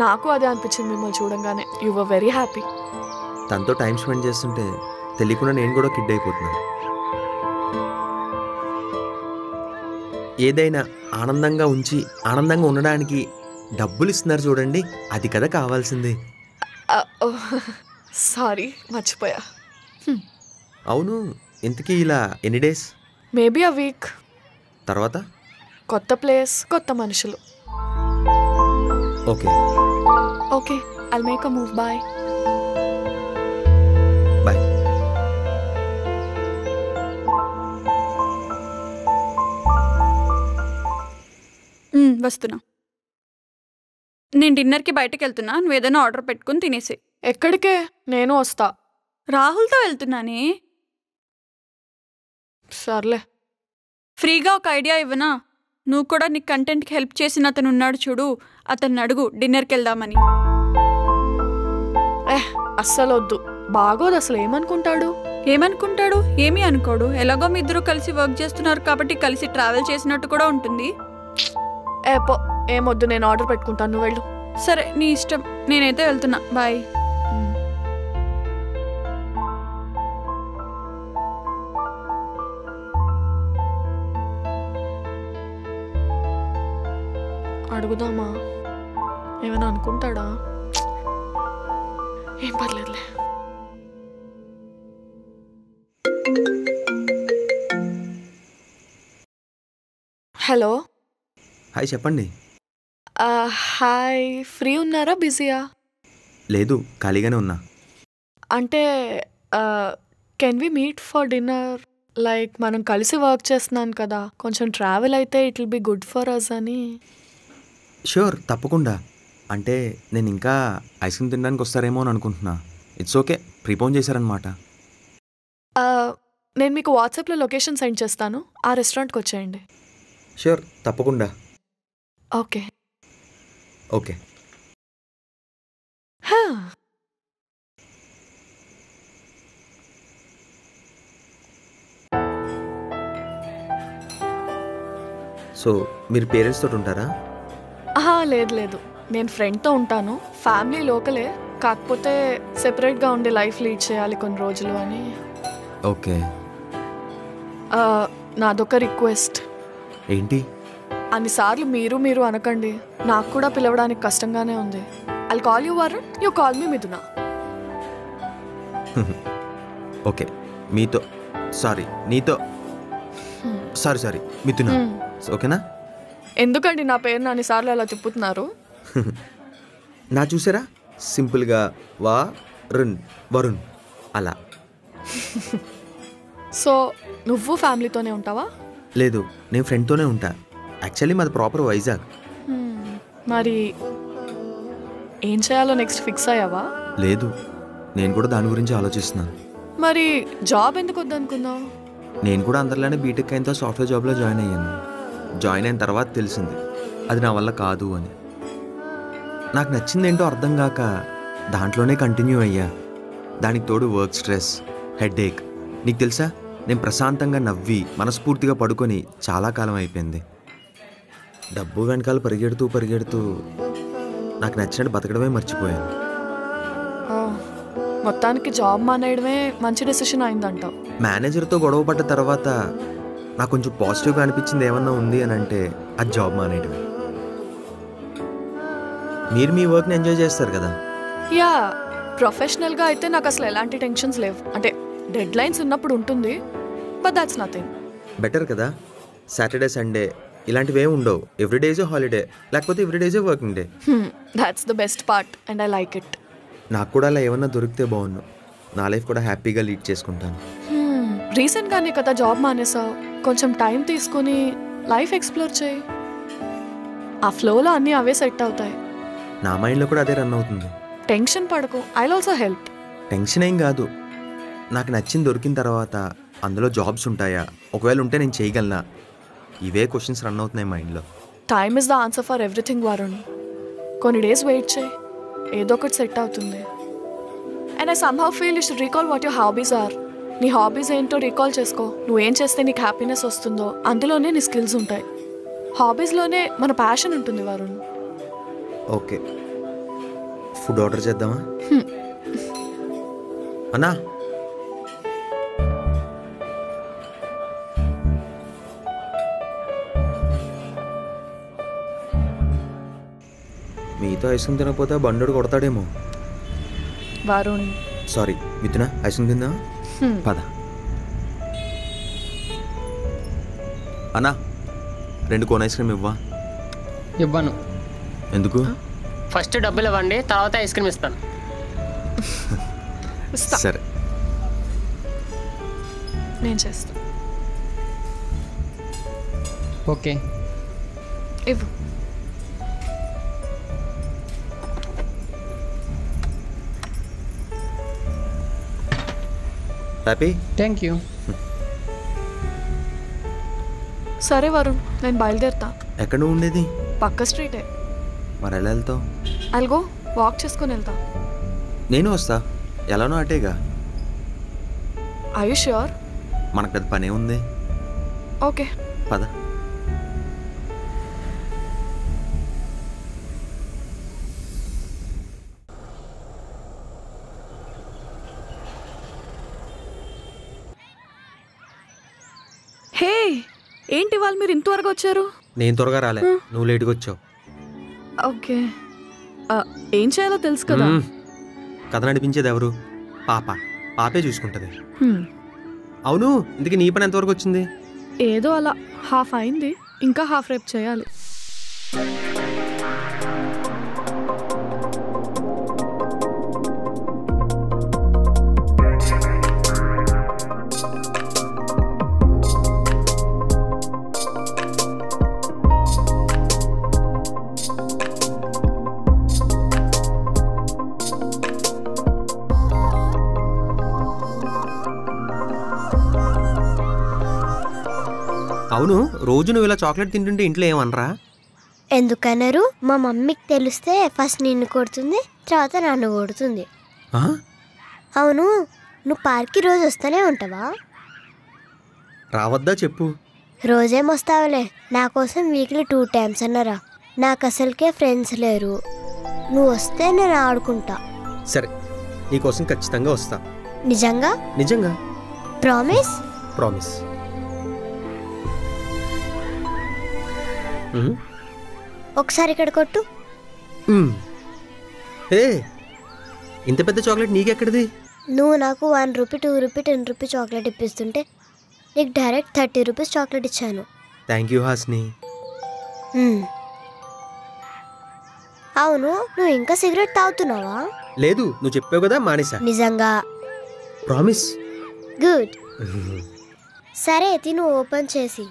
నాకు అదే అనిపించింది మిమ్మల్ని చూడంగానే. You were very happy. తనతో టైం స్పెండ్ చేస్తుంటే తెలియకుండా నేను కూడా కిడ్ అయిపోతున్నాను. ఏదైనా ఆనందంగా ఉంచి ఆనందంగా ఉండడానికి డబ్బులు ఇస్తున్నారు చూడండి, అది కదా కావాల్సింది. సారీ, మర్చిపోయా. అవును, ఇంతకీ ఇలా ఎన్ని డేస్? మేబీ అ వీక్. తర్వాత కొత్త ప్లేస్, కొత్త మనుషులు. Okay okay, I'll make a move. Bye. Bye. వస్తున్నా. నేను డిన్నర్కి బయటకు వెళ్తున్నా, నువ్వు ఏదైనా ఆర్డర్ పెట్టుకుని తినేసి. ఎక్కడికే? నేను వస్తా. రాహుల్తో వెళ్తున్నానే. సర్లే. ఫ్రీగా ఒక ఐడియా ఇవ్వనా? నువ్వు కూడా నీ కంటెంట్కి హెల్ప్ చేసిన అతను ఉన్నాడు చూడు, అతన్ని అడుగు డిన్నర్కి వెళ్దామని. అస్సలు వద్దు, బాగోదు. అసలు ఏమనుకుంటాడు? ఏమనుకుంటాడు? ఏమీ అనుకోడు. ఎలాగో మీ ఇద్దరు కలిసి వర్క్ చేస్తున్నారు కాబట్టి కలిసి ట్రావెల్ చేసినట్టు కూడా ఉంటుంది. పో, ఏమొద్దు, నేను ఆర్డర్ పెట్టుకుంటాను, నువ్వు వెళ్ళు. సరే, నీ ఇష్టం. నేనైతే వెళ్తున్నా. బాయ్. అడుగుదామా? ఏమైనా అనుకుంటాడా? ఏం పర్లేదులే. హలో. హాయ్, చెప్పండి. హాయ్, ఫ్రీ ఉన్నారా బిజీయా? లేదు, ఖాళీగానే ఉన్నా. అంటే can we meet for dinner? Like మనం కలిసి వర్క్ చేస్తున్నాను కదా, కొంచెం ట్రావెల్ అయితే it will be good for us అని. షూర్, తప్పకుండా. అంటే నేను ఇంకా ఐస్ క్రీమ్ తినడానికి వస్తారేమో అని అనుకుంటున్నా. ఇట్స్ ఓకే, ప్రీపోన్ చేశారనమాట. నేను మీకు వాట్సాప్లో లొకేషన్ సెండ్ చేస్తాను, ఆ రెస్టారెంట్కి వచ్చేయండి. షూర్, తప్పకుండా. Okay okay. సో మీరు పేరెంట్స్ తోటి ఉంటారా? లేదు లేదు, నేను ఫ్రెండ్తో ఉంటాను. ఫ్యామిలీ లోకలే, కాకపోతే సెపరేట్గా ఉండి లైఫ్ లీడ్ చేయాలి కొన్ని రోజులు అని. ఓకే. నాదొక రిక్వెస్ట్. ఏంటి? అన్నిసార్లు మీరు మీరు అనకండి, నాకు కూడా పిలవడానికి కష్టంగానే ఉంది. I'll call you Varun, you call మీ మిథున. ఓకే, మీతో సారీ, నీతో సారీ మిథున. ఓకేనా? ఎందుకండి నా పేరుని అన్నిసార్లు అలా తిప్పుతున్నారు? నా చూసారా, సింపుల్గా వరుణ్ అలా. సో నువ్వు ఫ్యామిలీతోనే ఉంటావా? లేదు, నేను ఫ్రెండ్తోనే ఉంటా. యాక్చువల్లీ మాది ప్రాపర్ వైజాగ్. మరి ఏం చేయాలో నెక్స్ట్ ఫిక్స్ అయ్యావా? లేదు, నేను కూడా దాని గురించి ఆలోచిస్తున్నాను. మరి జాబ్ ఎందుకు వద్దనుకున్నావు? నేను కూడా అందరిలానే బీటెక్ అయిన సాఫ్ట్వేర్ జాబ్లో జాయిన్ అయ్యాను. జాయిన్ అయిన తర్వాత తెలిసింది అది నా వల్ల కాదు అని. నాకు నచ్చింది ఏంటో అర్థం కాక దాంట్లోనే కంటిన్యూ అయ్యా. దానికి తోడు వర్క్ స్ట్రెస్, హెడేక్. నీకు తెలుసా, నేను ప్రశాంతంగా నవ్వి మనస్ఫూర్తిగా పడుకొని చాలా కాలం అయిపోయింది. డబ్బు వెనకాల పరిగెడుతూ నాకు నచ్చినట్టు బతకడమే మర్చిపోయాను. మొత్తానికి జాబ్ మానేయడమే మంచి డెసిషన్ అయిందంటావు. మేనేజర్తో గొడవ పడ్డ తర్వాత నాకు కొంచెం పాజిటివ్గా అనిపించింది ఏమన్నా ఉంది అని అంటే అది జాబ్ మానేయడమే. మీరు మీ వర్క్ని ఎంజాయ్ చేస్తారు కదా? యా, ప్రొఫెషనల్గా అయితే నాకు అసలు ఎలాంటి టెన్షన్స్ లేవు. అంటే డెడ్ లైన్స్ ఉన్నప్పుడు ఉంటుంది, బట్ దాట్స్ నథింగ్. బెటర్ కదా. సాటర్డే సండే ఇలాంటివి ఏమి ఉండవు. ఎవ్రీడే ఈజ్ హాలిడే, లేకపోతే everyday is working day. That's the best part and I like it. నాకు కూడా అలా ఏమన్నా దొరికితే బాగుండు. నా లైఫ్ కూడా హ్యాపీగా లీడ్ చేసుకుంటాను. రీసెంట్గానే కదా జాబ్ మానేసావు, కొంచెం టైం తీసుకుని లైఫ్ ఎక్స్ప్లోర్ చేయి. ఆ ఫ్లోలో అన్నీ అవే సెట్ అవుతాయి. నా మైండ్లో కూడా అదే రన్ అవుతుంది. టెన్షన్ పడకు, ఐల్ ఆల్సో హెల్ప్. టెన్షన్ ఏం కాదు. నాకు నచ్చింది దొరికిన తర్వాత అందులో జాబ్స్ ఉంటాయా, ఒకవేళ ఉంటే నేను చేయగలనా, ఇవే క్వశ్చన్స్ రన్ అవుతున్నాయి మైండ్లో. Time is the answer for everything Varun. కొన్ని డేస్ వెయిట్ చేయి, ఏదో ఒకటి సెట్ అవుతుంది. And I somehow feel you should recall what your hobbies are. నీ హాబీస్ ఏంటో రీకాల్ చేసుకో. నువ్వేం చేస్తే నీకు హ్యాపీనెస్ వస్తుందో అందులోనే నీ స్కిల్స్ ఉంటాయి. హాబీస్లోనే మన ప్యాషన్ ఉంటుంది వరుణ్. ఓకే, ఫుడ్ ఆర్డర్ చేద్దామా? అన్నా, మీతో ఐస్ క్రీమ్ తినకపోతే బండోడు కొడతాడేమో. వరుణ్, సారీ మిథున, ఐస్ క్రీమ్ తిందా? పద. అన్నా, 2 కోన్ ఐస్ క్రీమ్ ఇవ్వా? ఇవ్వను. ఎందుకు? ఫస్ట్ డబ్బులు ఇవ్వండి, తర్వాత ఐస్ క్రీమ్ ఇస్తాను. సరే, నేను చేస్తా. ఓకే, ఇవ్వు. హ్యాపీ. Thank you. సరే వరుణ్, నేను బయలుదేరుతా. ఎక్కడ నువ్వు ఉండేది? పక్క స్ట్రీటే. మరి ఎలా వెళ్తావు? ఐల్ గో వాక్ చేసుకొని వెళ్తా. నేను వస్తా, ఎలానో అటేగా. I you sure? మనకు పెద్ద పనే ఉంది. ఓకే, పద. హే, ఏంటి వాళ్ళు మీరు ఇంతవరకు వచ్చారు? నేను త్వరగా రాలే, నువ్వు లేట్గా వచ్చావు. ఓకే, ఏం చేయాలో తెలుసు కదా. కథ నడిపించేది ఎవరు? పాపే చూసుకుంటుంది. అవును, ఇందుకే నీ పని ఎంతవరకు వచ్చింది? ఏదో అలా హాఫ్ అయింది, ఇంకా హాఫ్ రేపు చేయాలి. అవును, రోజు నువ్వు ఇలా చాక్లెట్ తింటుంటే ఇంట్లో ఏమనరా? ఎందుకన్నారు? మా మమ్మీకి తెలిస్తే ఫస్ట్ నిన్ను కొడుతుంది, తర్వాత నన్ను కొడుతుంది. అవును, నువ్వు పార్క్కి రోజు వస్తూనే ఉంటావా? రావద్దా చెప్పు. రోజేమొస్తావులే, నా కోసం వీక్లీ 2 times అన్నారా. నాకు అసలుకే ఫ్రెండ్స్ లేరు, నువ్వు వస్తే నేను ఆడుకుంటా. సరే, నీకోసం ఖచ్చితంగా వస్తా. నిజంగా? నిజంగా. ప్రామిస్? ప్రామిస్. ఒకసారి ఇక్కడ కొట్టు. ఏ, ఇంత పెద్ద చాక్లెట్ నీకెక్కడిది? నువ్వు నాకు 1 రూపీ, 2 రూపీ, 10 రూపీ చాక్లెట్ ఇప్పిస్తుంటే నీకు డైరెక్ట్ 30 రూపీస్ చాక్లెట్ ఇచ్చాను. Thank you Hasni. అవును, నువ్వు ఇంకా సిగరెట్ తాగుతున్నావా? లేదు, నువ్వు చెప్పావు కదా, మానేసా. నిజంగా? ప్రామిస్. గుడ్. సరే తిను, ఓపెన్ చేసి.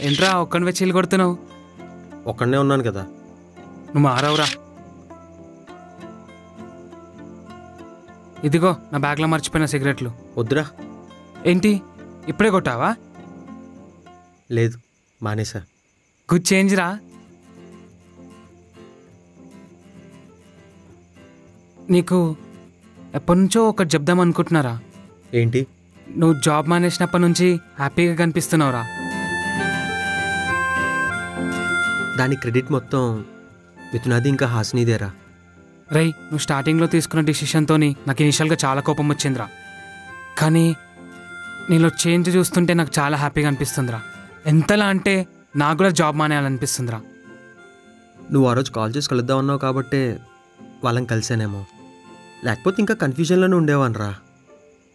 ఏంట్రా ఒక్కడివే చీలు కొడుతున్నావు? ఒక్కడనే ఉన్నాను కదా. నువ్వు మారవురా. ఇదిగో నా బ్యాగ్లో మర్చిపోయిన సిగరెట్లు. వద్దురా. ఏంటి ఇప్పుడే కొట్టావా? లేదు, మానేసా. గుడ్ చేంజ్ రా. నీకు ఎప్పటి నుంచో ఒకటి చెప్దాం అనుకుంటున్నారా. ఏంటి? నువ్వు జాబ్ మానేసినప్పటి నుంచి హ్యాపీగా కనిపిస్తున్నావురా. దాని క్రెడిట్ మొత్తం మిథునాది ఇంకా హాస్నీదేరా. రై, నువ్వు స్టార్టింగ్లో తీసుకున్న డిసిషన్తో నాకు ఇనిషియల్గా చాలా కోపం వచ్చిందిరా. కానీ నీలో చేంజ్ చూస్తుంటే నాకు చాలా హ్యాపీగా అనిపిస్తుందిరా. ఎంతలా అంటే నాకు కూడా జాబ్ మానేయాలనిపిస్తుందిరా. నువ్వు ఆ రోజు కాల్ చేసి కలుద్దాం అన్నావు కాబట్టే వాళ్ళని కలిసానేమో, లేకపోతే ఇంకా కన్ఫ్యూజన్లోనే ఉండేవాన్రా.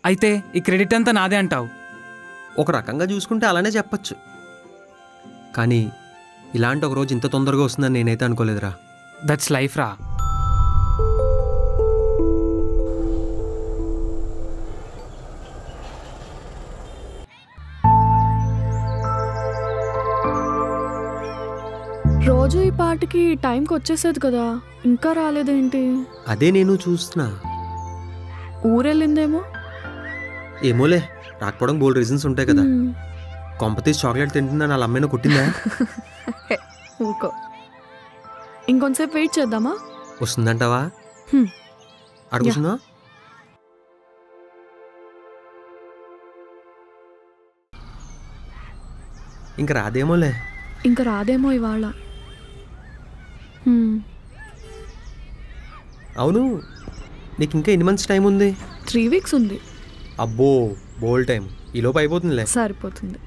అయితే ఈ క్రెడిట్ అంతా నాదే అంటావు? ఒక రకంగా చూసుకుంటే అలానే చెప్పచ్చు, కానీ ఇలాంటి ఒక రోజు ఇంత తొందరగా వస్తుందని నేనైతే అనుకోలేదురా. దట్స్ లైఫ్ రా. రోజు ఈ పాటికి టైంకి వచ్చేసేది కదా, ఇంకా రాలేదేంటి? అదే నేను చూస్తున్నా. ఊరెళ్ళిందేమో. ఏమోలే, రాకపోవడం బోల్డ్ రీజన్స్ ఉంటాయి కదా. కొంపతీసి చాక్లెట్ తింటున్నా వాళ్ళ అమ్మాయిని కొట్టిందా? ఊకో, ఇంకొంతసేపు వెయిట్ చేద్దామా? వస్తుందంటావా? అడుగుతున్నా. ఇంక రాదేమోలే. ఇంకా రాదేమో ఇవాళ. అవును, నీకు ఇంకా ఎన్ని మంత్స్ టైం ఉంది? 3 weeks ఉంది. అబ్బో, బోల్ టైం. ఈలోపు అయిపోతుందిలే. సరిపోతుంది.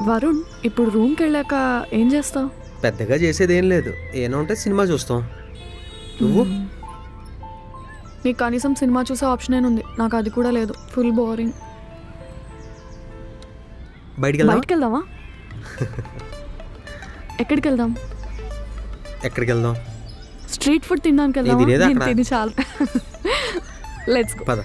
వరుణ్, ఇప్పుడు రూమ్కి వెళ్ళాక ఏం చేస్తావు? పెద్దగా చేసేది ఏం లేదు, ఏమో ఉంటే సినిమా చూస్తాం. నువ్వు? నీకు కనీసం సినిమా చూసే ఆప్షన్ ఏనుంది, నాకు అది కూడా లేదు. Full boring. బయటికి వెళ్దామా? ఎక్కడికి వెళ్దాం? ఎక్కడికి వెళ్దాం? స్ట్రీట్ ఫుడ్ తినడానికి వెళ్దాం. తిని చాలు. Let's go. పద.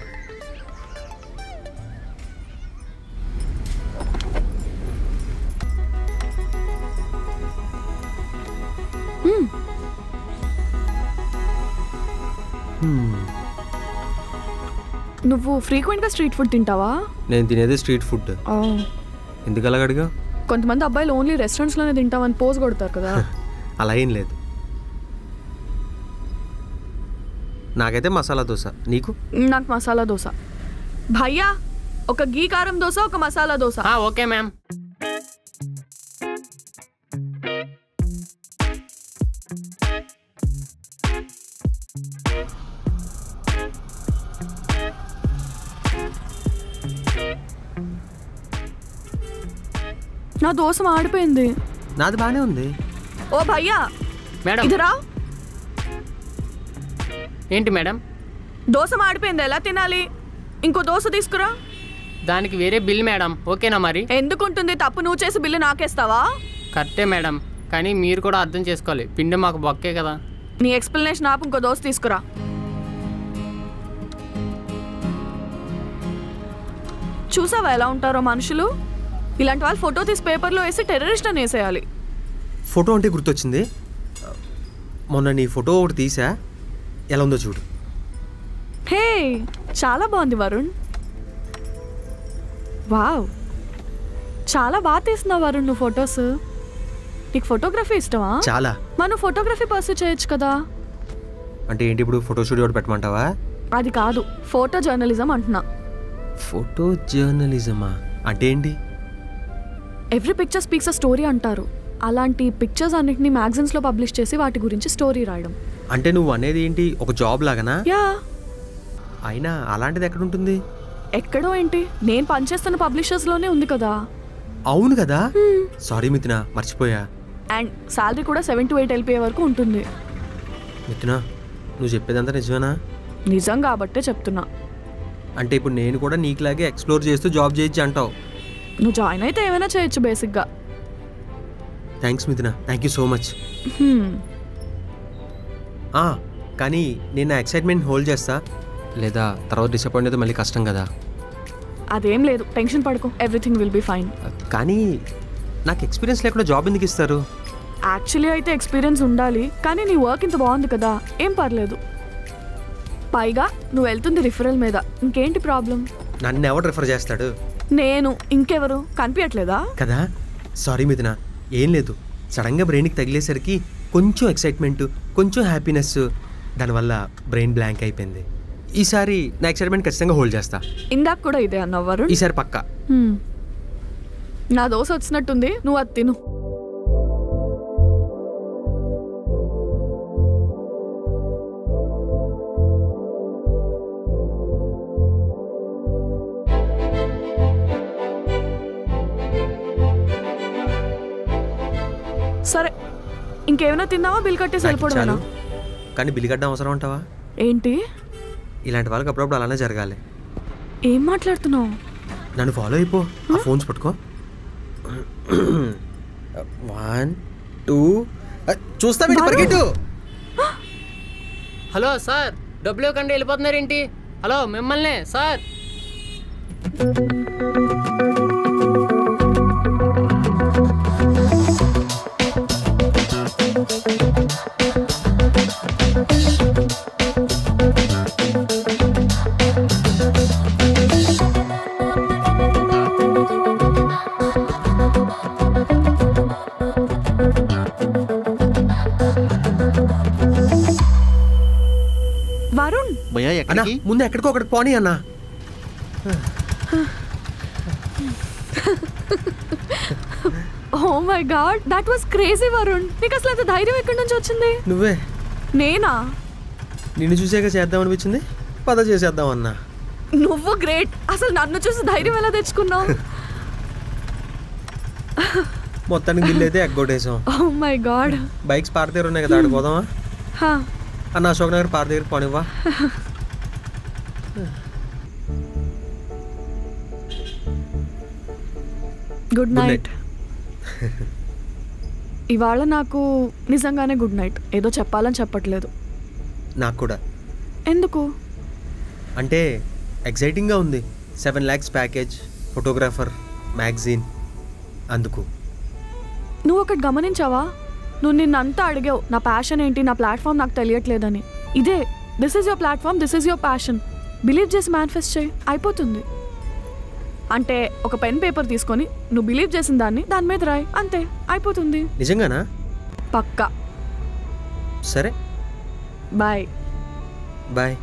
నువ్వు ఫ్రీక్వెంట్గా స్ట్రీట్ ఫుడ్ తింటావా? నేను తినేది స్ట్రీట్ ఫుడ్. ఎందుకు అలాగ అడిగా? కొంతమంది అబ్బాయిలు ఓన్లీ రెస్టారెంట్స్లోనే తింటామని పోజ్ కొడతారు కదా. అలా ఏం లేదు. నాకైతే మసాలా దోశ. నీకు? నాకు మసాలా దోశ. భయ్యా, ఒక గీ కారం దోశ, ఒక మసాలా దోశ. Okay ma'am. నా దోశ మాడిపోయింది. నాది బానే ఉంది. ఓ భయ్యా, మేడం ఇదిరా. ఏంటి మేడం? దోశ మాడిపోయింది, ఎలా తినాలి? ఇంకో దోశ తీసుకురా. దానికి వేరే బిల్ మేడం. ఓకేనా మరి? ఎందుకుంటుంది? తప్పు నువ్వు చేసి బిల్లు నాకేస్తావా? కరెక్టే మేడం. కానీ మీరు కూడా అర్థం చేసుకోవాలి, పిండి మాకు బొక్కే కదా. నీ ఎక్స్ప్లెనేషన్ ఆపు, ఇంకో దోశ తీసుకురా. చూసావా ఎలా ఉంటారో మనుషులు? ఇలాంటి వాళ్ళు ఫోటో తీసి పేపర్లో వేసి టెర్రరిస్ట్ అని వేసేయాలి. ఫోటో అంటే గుర్తొచ్చింది, మొన్న నీ ఫోటో ఒకటి తీసా, ఎలా ఉందో చూడు. హే, చాలా బాగుంది వరుణ్. వావ్, చాలా బాగా తీస్తున్నావు వరుణ్ నువ్వు ఫొటోస్. నీకు ఫోటోగ్రఫీ ఇష్టమా? చాలా. మనం ఫోటోగ్రఫీ పర్సూ చేయొచ్చు కదా. అంటే ఏంటి, ఇప్పుడు ఫోటో స్టూడియో పెట్టమంటావా? అది కాదు, ఫోటో జర్నలిజం అంటున్నా. ఫోటో జర్నలిజమా అంటే ఏంటి? Every picture speaks a story అంటారు. అలాంటి పిక్చర్స్ అన్నిటిని మ్యాగజైన్స్లో పబ్లిష్ చేసి వాటి గురించి స్టోరీ రాయడం. అంటే నువ్వు అనేది ఏంటి, ఒక జాబ్ లాగానా? యా. అయినా అలాంటిది ఎక్కడ ఉంటుంది? ఎక్కడో ఏంటి, నేను పనిచేస్తున్న పబ్లిషర్స్లోనే ఉంది కదా. అవును కదా, సారీ మిథున, మర్చిపోయా. అండ్ శాలరీ కూడా 7 to 8 LPA వరకు ఉంటుంది. మిథున, నువ్వు చెప్పేదంతా నిజమేనా? నిజం కాబట్టే చెప్తున్నా. అంటే ఇప్పుడు నేను కూడా నీకులాగే ఎక్స్ప్లోర్ చేస్తూ జాబ్ చేయొచ్చు అంటావు? నువ్వు జాయిన్ అయితే ఏమైనా చేయొచ్చు బేసిక్గా. థ్యాంక్స్ మిథున, థ్యాంక్ యూ సో మచ్. కానీ నేను నా ఎక్సైట్మెంట్ హోల్డ్ చేస్తా, లేదా తర్వాత డిసప్పాయింట్ అయితే మళ్ళీ కష్టం కదా. అదేం లేదు, టెన్షన్ పడుకో, ఎవ్రీథింగ్ విల్ బీ ఫైన్. కానీ నాకు ఎక్స్పీరియన్స్ లేకుండా జాబ్ ఎందుకు ఇస్తారు? యాక్చువల్లీ అయితే ఎక్స్పీరియన్స్ ఉండాలి, కానీ నీ వర్క్ ఇంత బాగుంది కదా, ఏం పర్లేదు. పైగా నువ్వు వెళ్తుంది రిఫరల్ మీద, ఇంకేంటి ప్రాబ్లం? నన్ను ఎవరు రిఫర్ చేస్తాడు? నేను, ఇంకెవరు? కనిపించట్లేదా కదా. సారీ మిథున, ఏం లేదు, సడన్గా బ్రెయిన్కి తగిలేసరికి కొంచెం ఎక్సైట్మెంట్, కొంచెం హ్యాపీనెస్, దానివల్ల బ్రెయిన్ బ్లాంక్ అయిపోయింది. ఈసారి నా ఎక్సైట్మెంట్ ఖచ్చితంగా హోల్డ్ చేస్తా. ఇందాక కూడా ఇదే అన్నావు వరుణ్. ఈసారి పక్కా. నా దోశ వచ్చినట్టుంది, నువ్వు అది తిను. సరే, ఇంకేమైనా తిన్నావా? బిల్ కట్టేసి వెళ్ళిపోవడం. కానీ బిల్ కట్టడం అవసరం అంటావా? ఏంటి, ఇలాంటి వాళ్ళకి అప్పుడప్పుడు అలానే జరగాలి. ఏం మాట్లాడుతున్నావు? నన్ను ఫాలో అయిపో, ఆ ఫోన్స్ పట్టుకో. 1 2 చూస్తా పరిగెట్టు. హలో సార్, డబ్బులు ఇవ్వకండి వెళ్ళిపోతున్నారేంటి? హలో, మిమ్మల్నే సార్. వరుణ్, ముందు ఎక్కడికో ఒకటి పోనీ అన్నా. Oh my god, that was crazy Varun. నీకు అసలు అంత ధైర్యం ఎక్కడి నుంచి వచ్చింది? నువ్వే. నేనా? నిన్ను చూసాక చేద్దాం అనిపించింది, పద చేసేద్దాం అన్నా. నువ్వు గ్రేట్, అసలు నన్ను చూసి ధైర్యం ఎలా తెచ్చుకున్నావు? మొత్తానికి బిల్లు అయితే ఎగ్గొట్టేసాం. Oh my god. Bikes park దగ్గర ఉన్నాయి కదా, ఆడిపోదామా? అన్న అశోక్ నగర్ పార్క్ దగ్గర పోనివ్వా? Good night. ఇవాళ నాకు నిజంగానే గుడ్ నైట్. ఏదో చెప్పాలని చెప్పట్లేదు. నాకు కూడా. ఎందుకు? అంటే ఎక్సైటింగ్గా ఉంది. 7 lakhs ప్యాకేజ్, ఫోటోగ్రాఫర్, మ్యాగజైన్, అందుకు. నువ్వు ఒకటి గమనించావా? నువ్వు నిన్నంతా అడిగావు నా ప్యాషన్ ఏంటి, నా ప్లాట్ఫామ్ నాకు తెలియట్లేదని. ఇదే, this is your platform, this is your passion. Believe చేసి మేనిఫెస్ట్ చేయి, అయిపోతుంది. అంటే ఒక పెన్ పేపర్ తీసుకొని నువ్వు బిలీవ్ చేసిన దాని మీద రాయి, అంతే, అయిపోతుంది. నిజంగానా? పక్కా. సరే, బాయ్. బాయ్.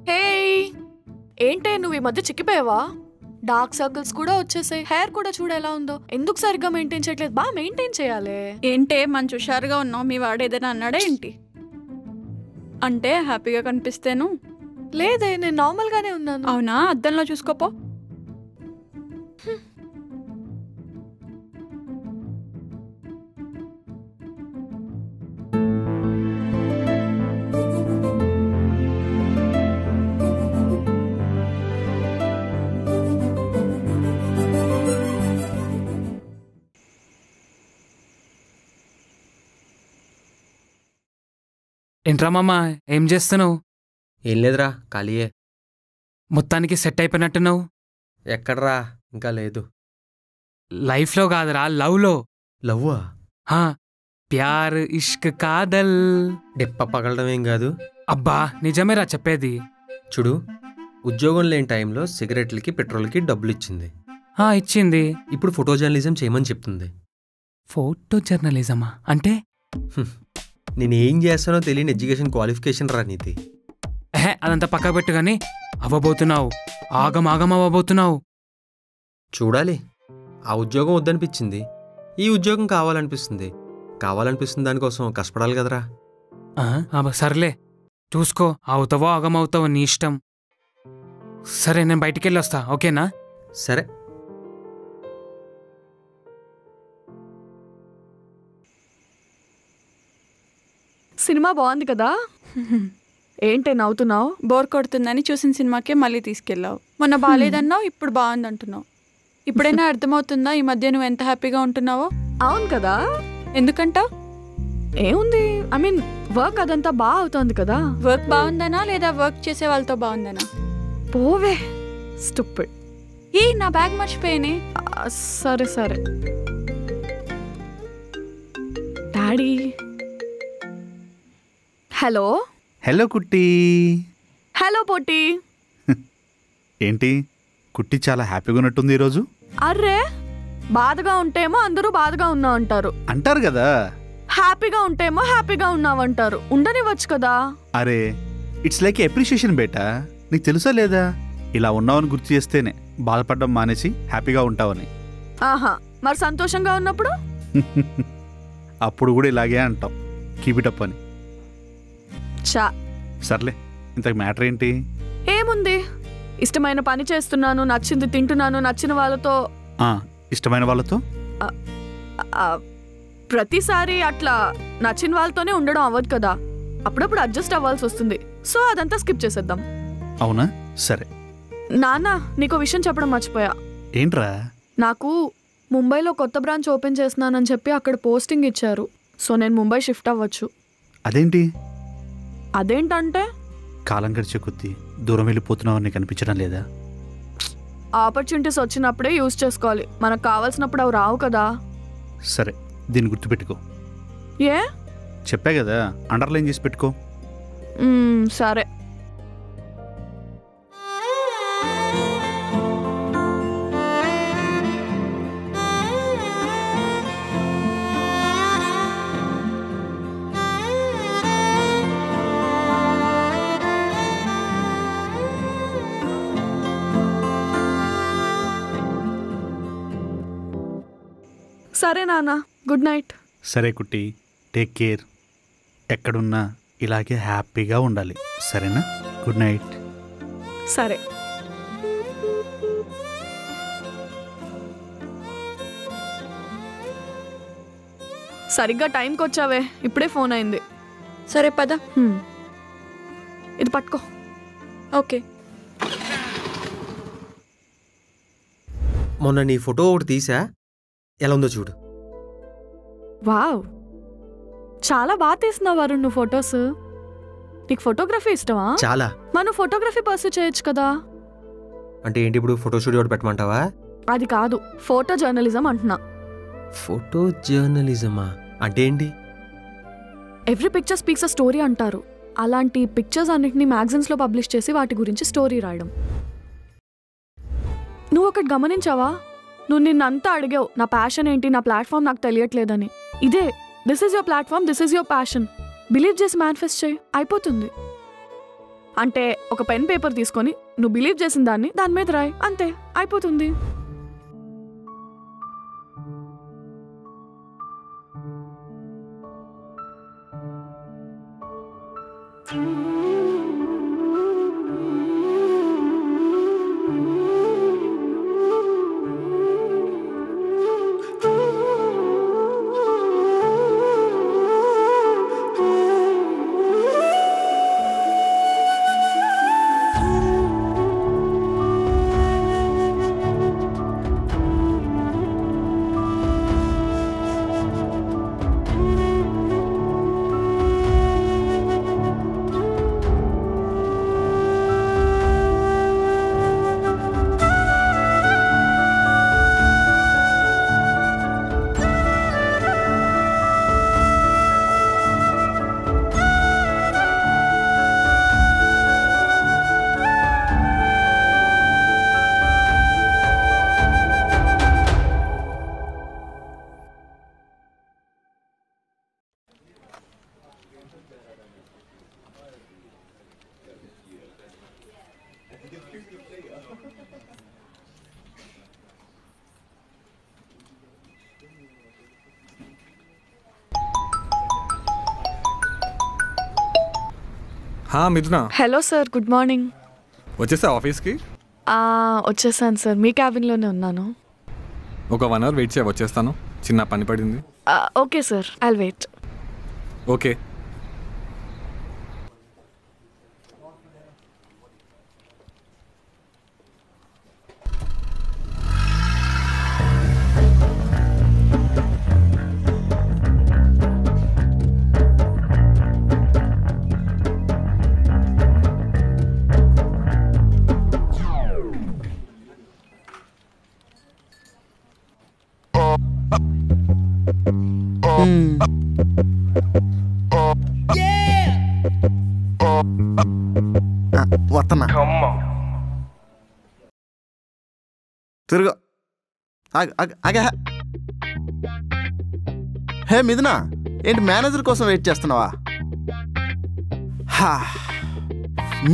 హే, ఏంటే నువ్వు ఈ మధ్య చిక్కిపోయావా? డార్క్ సర్కిల్స్ కూడా వచ్చేసాయి, హెయిర్ కూడా చూడ ఎలా ఉందో. ఎందుకు సరిగ్గా మెయింటైన్ చేయట్లేదు? బాగా మెయింటైన్ చేయాలి. ఏంటే మంచి హుషారుగా ఉన్నావు, మీ వాడు ఏదైనా అన్నాడా ఏంటి? అంటే హ్యాపీగా కనిపిస్తేను. లేదే, నేను నార్మల్గానే ఉన్నాను. అవునా? అద్దంలో చూసుకోపో. ఏంట్రా మామ ఏం చేస్తున్నావు? ఏం లేదురా, ఖాళీయే. మొత్తానికి సెట్ అయిపోయినట్టున్నావు. ఎక్కడ్రా, ఇంకా లేదు. లైఫ్లో కాదురా, లవ్లో. లవ్వా? హా, ప్యార్ ఇష్క్ కాదల్. డెప్ప పగలడం ఏం కాదు. అబ్బా నిజమేరా చెప్పేది. చూడు, ఉద్యోగం లేని టైంలో సిగరెట్లకి పెట్రోల్కి డబ్బులు ఇచ్చింది. ఇచ్చింది. ఇప్పుడు ఫోటో జర్నలిజం చేయమని చెప్తుంది. ఫోటో జర్నలిజమా అంటే? నేనేం చేస్తానో తెలియని ఎడ్యుకేషన్ క్వాలిఫికేషన్ రా నీది. అదంతా పక్క పెట్టు కానీ అవ్వబోతున్నావు, ఆగం అవ్వబోతున్నావు. చూడాలి. ఆ ఉద్యోగం వద్దనిపించింది, ఈ ఉద్యోగం కావాలనిపిస్తుంది. కావాలనిపిస్తుంది దానికోసం కష్టపడాలి కదరా. సర్లే చూసుకో, అవుతావో ఆగమవుతావో నీ ఇష్టం. సరే నేను బయటికి వెళ్ళి వస్తా, ఓకేనా? సరే. సినిమా బాగుంది కదా? ఏంటే నవ్వుతున్నావు? బోర్ కొడుతుందని చూసిన సినిమాకే మళ్ళీ తీసుకెళ్ళావు. మొన్న బాగాలేదన్నావు, ఇప్పుడు బాగుంది అంటున్నావు. ఇప్పుడైనా అర్థమవుతుందా ఈ మధ్య నువ్వు ఎంత హ్యాపీగా ఉంటున్నావో? అవును కదా. ఎందుకంటావు? ఏముంది, ఐ మీన్ వర్క్ అదంతా బాగా అవుతుంది కదా. వర్క్ బాగుందనా లేదా వర్క్ చేసే వాళ్ళతో బాగుందనా? పోవే స్టూపిడ్. నా బ్యాగ్ మర్చిపోయానే. సరే సరే. డాడీ. హలో. హలో కుట్టి. హలో పొట్టి. ఏంటి కుట్టి చాలా హ్యాపీగా ఉన్నట్టుంది ఈరోజు? అర్రే, బాధగా ఉంటేమో అందరూ బాధగా ఉన్నావు అంటారు. అంటారు కదా. హ్యాపీగా ఉంటేమో హ్యాపీగా ఉన్నావంటారు. ఉండనివ్వచ్చు కదా. అరే, ఇట్స్ లైక్ అప్రిషియేషన్ బేటా. నీకు తెలుసా లేదా, ఇలా ఉన్నావని గుర్తు చేస్తేనే బాధపడడం మానేసి హ్యాపీగా ఉంటావని. ఆహా, మరి సంతోషంగా ఉన్నప్పుడు? అప్పుడు కూడా ఇలాగే అంటాం, కీప్ ఇట్ అప్ అని. చా, సర్లే, ఇంతకు మ్యాటర్ ఏంటి? ఏముంది, ఇష్టమైన పని చేస్తున్నాను, నచ్చింది తింటున్నాను, నచ్చిన వాళ్ళతో. ఇష్టమైన వాళ్ళతో ప్రతిసారి అట్లా నచ్చిన వాళ్ళతోనే ఉండడం అవ్వదు కదా. అప్పుడప్పుడు అడ్జస్ట్ అవ్వాల్సి వస్తుంది. సో అదంతా స్కిప్ చేసేద్దాం. అవునా? సరే. నాన్న, నీకో విషయం చెప్పడం మర్చిపోయా. ఏంట్రా? నాకు ముంబైలో కొత్త బ్రాంచ్ ఓపెన్ చేస్తున్నానని చెప్పి అక్కడ పోస్టింగ్ ఇచ్చారు. సో నేను ముంబై షిఫ్ట్ అవ్వచ్చు. అదేంటి? అదేంటంటే కాలం గడిచే కొద్దీ దూరం వెళ్ళిపోతున్నావు నీకు అనిపించడం లేదా? ఆపర్చునిటీస్ వచ్చినప్పుడే యూజ్ చేసుకోవాలి. మనకు కావాల్సినప్పుడు అవి రావు కదా. సరే, దీన్ని గుర్తుపెట్టుకో. ఏ? చెప్పా కదా, అండర్లైన్ చేసి పెట్టుకో. సరే. సరే నాన్న, గుడ్ నైట్. సరే కుట్టి, టేక్ కేర్. ఎక్కడున్నా ఇలాగే హ్యాపీగా ఉండాలి, సరేనా? Good night. సరే. సరిగ్గా టైంకి వచ్చావే, ఇప్పుడే ఫోన్ అయింది. సరే పద. ఇది పట్టుకో. ఓకే. మొన్న నీ ఫోటో ఒకటి తీసా, ఎలా ఉందో చూడు. వావ్, చాలా బాగా తీస్తున్నావు వరుణ్ నువ్వు ఫొటోస్. నీకు ఫోటోగ్రఫీ ఇష్టమా? చాలా. మనం ఫోటోగ్రఫీ పర్సూ చేయొచ్చు కదా. అంటే ఏంటి, ఇప్పుడు ఫోటో స్టూడియో పెట్టమంటావా? అది కాదు, ఫోటో జర్నలిజం అంటున్నా. ఫోటో జర్నలిజమా అంటే ఏంటి? Every picture speaks a story అంటారు. అలాంటి పిక్చర్స్ అన్నిటిని మ్యాగజైన్స్లో పబ్లిష్ చేసి వాటి గురించి స్టోరీ రాయడం. నువ్వు ఒకటి గమనించావా? నువ్వు నిన్నంతా అడిగావు నా ప్యాషన్ ఏంటి, నా ప్లాట్ఫామ్ నాకు తెలియట్లేదని. ఇదే, this is your platform, this is your passion. Believe చేసి మేనిఫెస్ట్ చేయి, అయిపోతుంది. అంటే ఒక పెన్ పేపర్ తీసుకొని నువ్వు బిలీవ్ చేసిన దాని మీద రాయి, అంతే, అయిపోతుంది. మిథున. Hello sir, good morning. వచ్చేసా ఆఫీస్కి? వచ్చేసాను సార్, మీ క్యాబిన్లోనే ఉన్నాను. ఒక 1 hour వెయిట్ చేయ, వచ్చేస్తాను. చిన్న పని పడింది. Okay sir, I'll wait. Okay. వస్తున్నా. తిరుగు. హే మిథునా, ఏంటి మేనేజర్ కోసం వెయిట్ చేస్తున్నావా?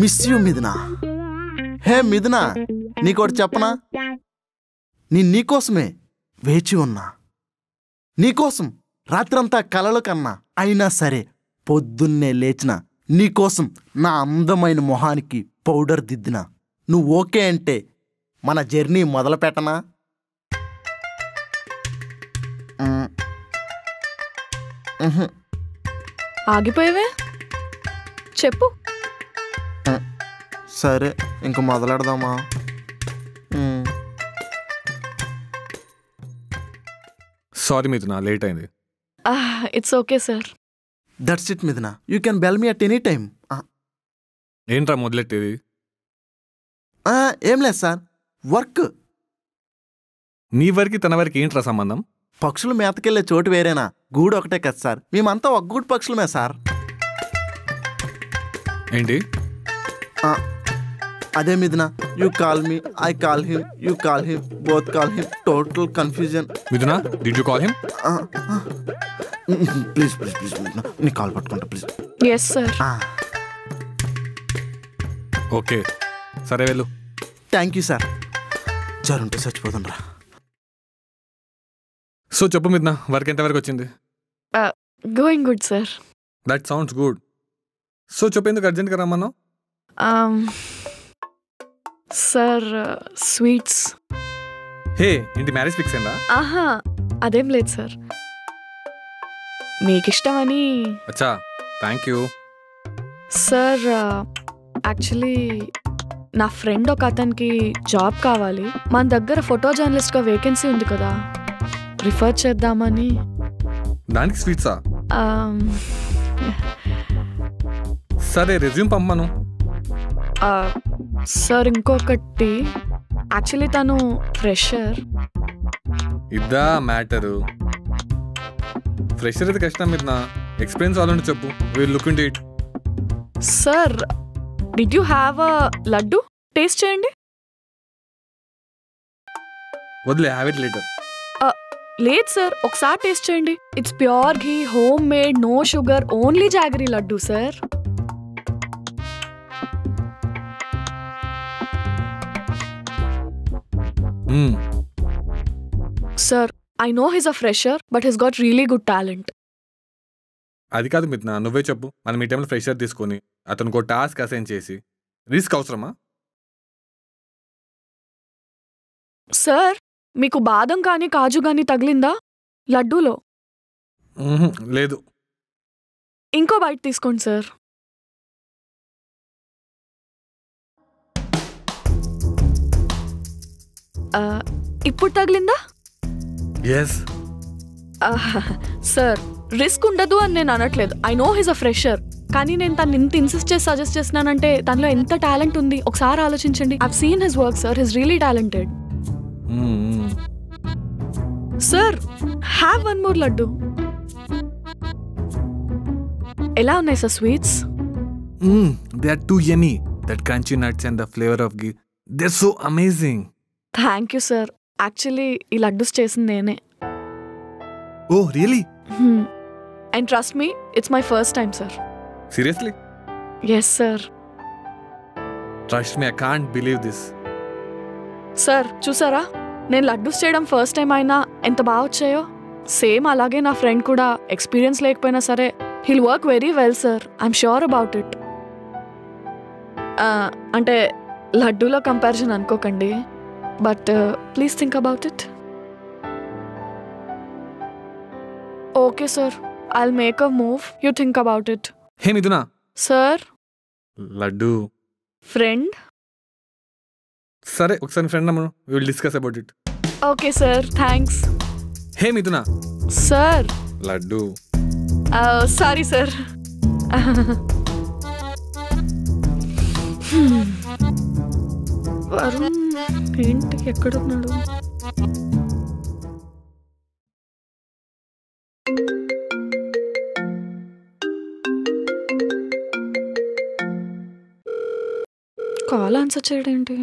మిస్ యూ మిథునా. హే మిథునా, నీకోటి చెప్పనా? నీకోసమే వేచి ఉన్నా. నీకోసం రాత్రంతా కలలు కన్నా. అయినా సరే పొద్దున్నే లేచిన నీకోసం నా అందమైన మొహానికి పౌడర్ దిద్దిన. నువ్వు ఓకే అంటే మన జర్నీ మొదలు పెట్టనా? ఆగిపోయేవే, చెప్పు. సరే, ఇంక మొదలెడదామా? సారీ మిథున, లేట్ అయింది. It's okay sir. That's it Mithuna, you can bell me at any time. ఏంట్రా మొదలెట్టేది? ఏం లేదు సార్, వర్క్. నీ వరకు తన వరకు ఏంట్రా సంబంధం? పక్షులు మేతకెళ్ళే చోటు వేరేనా? గూడు ఒకటే కదా సార్, మేమంతా ఒక గూడు పక్షులమే సార్. ఏంటి? అదే Mithuna, you call me, I call him, you call him, both call him, total confusion. Mithuna, did you call him? Please please please Mithuna, నీ కాల్ పట్టుకుంటా ప్లీజ్. Yes sir. ఓకే, సరే వెళ్ళు. Thank you sir. జరుంటే చచ్చిపోతుండ్రా. సో చెప్పు Mithuna, work ఎంతవరకు వచ్చింది? Going good sir. That sounds good. So చెప్పు, ఎందుకు అర్జెంట్గా రమ్మన్నావు? Sir, sweets. హే, ఏంటి మ్యారేజ్ ఫిక్స్ అయిందా? అదేం లేదు సార్, మీకు ఇష్టమని. అచ్చా, థ్యాంక్ యూ సార్. యాక్చువల్లీ నా ఫ్రెండ్ ఒక అతనికి జాబ్ కావాలి. మన దగ్గర ఫోటో జర్నలిస్ట్గా వేకెన్సీ ఉంది కదా, రిఫర్ చేద్దామని. దానికి స్వీట్సా? సరే, రెజ్యూమ్ పంపను. సార్, ఇంకొకటి, యాక్చువల్లీ తను ఫ్రెషర్. ఇద్దా మ్యాటరు? ఫ్రెషర్ అయితే కష్టం మీద. ఎక్స్పీరియన్స్ వాళ్ళని చెప్పు, we'll look into it. Sir, did you have a laddu? Taste చేయండి. వదిలే, హ్యావ్ ఇట్ లేటర్. లేదు సార్, ఒకసారి టేస్ట్ చేయండి. It's pure ghee, home made, no sugar, only jaggery laddu sir. Sir, I know his a fresher, but his got really good talent. అది కాదు మిథున, నువ్వే చెప్పు. మనం ఈ టైంలో ఫ్రెషర్ తీసుకొని అతనికి ఒక టాస్క్ అసైన్ చేసి రిస్క్ అవసరమా? సార్, మీకు బాదం కానీ కాజు కానీ తగిలిందా లడ్డూలో? లేదు. ఇంకో బైట్ తీసుకోండి సార్. ఇప్పుడు తగిలిందా? ఎస్. సార్, రిస్క్ ఉండదు అని నేను అనట్లేదు. I know his a fresher, కానీ నేను తను ఇంత ఇన్సిస్ట్ చేసి సజెస్ట్ చేస్తున్నానంటే తనలో ఎంత టాలెంట్ ఉంది ఒకసారి ఆలోచించండి. I've seen his work sir, his really talented. Sir, have one more laddu. ఎలా ఉన్నాయి sir sweets? They are too yummy. That crunchy nuts and the flavour of ghee, they are so amazing. Thank you sir. Actually ఈ లడ్డూస్ చేసింది నేనే. Oh really? And trust me, it's my first time sir. Seriously? Yes sir. Trust me, I can't believe this. Sir, చూసారా, నేను లడ్డూస్ చేయడం first time అయినా ఎంత బాగా వచ్చాయో. సేమ్ అలాగే నా ఫ్రెండ్ కూడా ఎక్స్పీరియన్స్ లేకపోయినా సరే, he'll work very well sir. I'm sure about it. అంటే లడ్డూలో కంపారిజన్ అనుకోకండి, but please think about it. Okay sir, I'll make a move, you think about it. Hey Mithuna. Sir. Laddu friend. సరే ఒకసారి ఫ్రెండ్ నమ్మను, we will discuss about it. Okay sir, thanks. Hey Mithuna. Sir. Laddu. Sorry sir. Varun ఏంటి ఎక్కడున్నాడు? Call answer చేయడేంటి?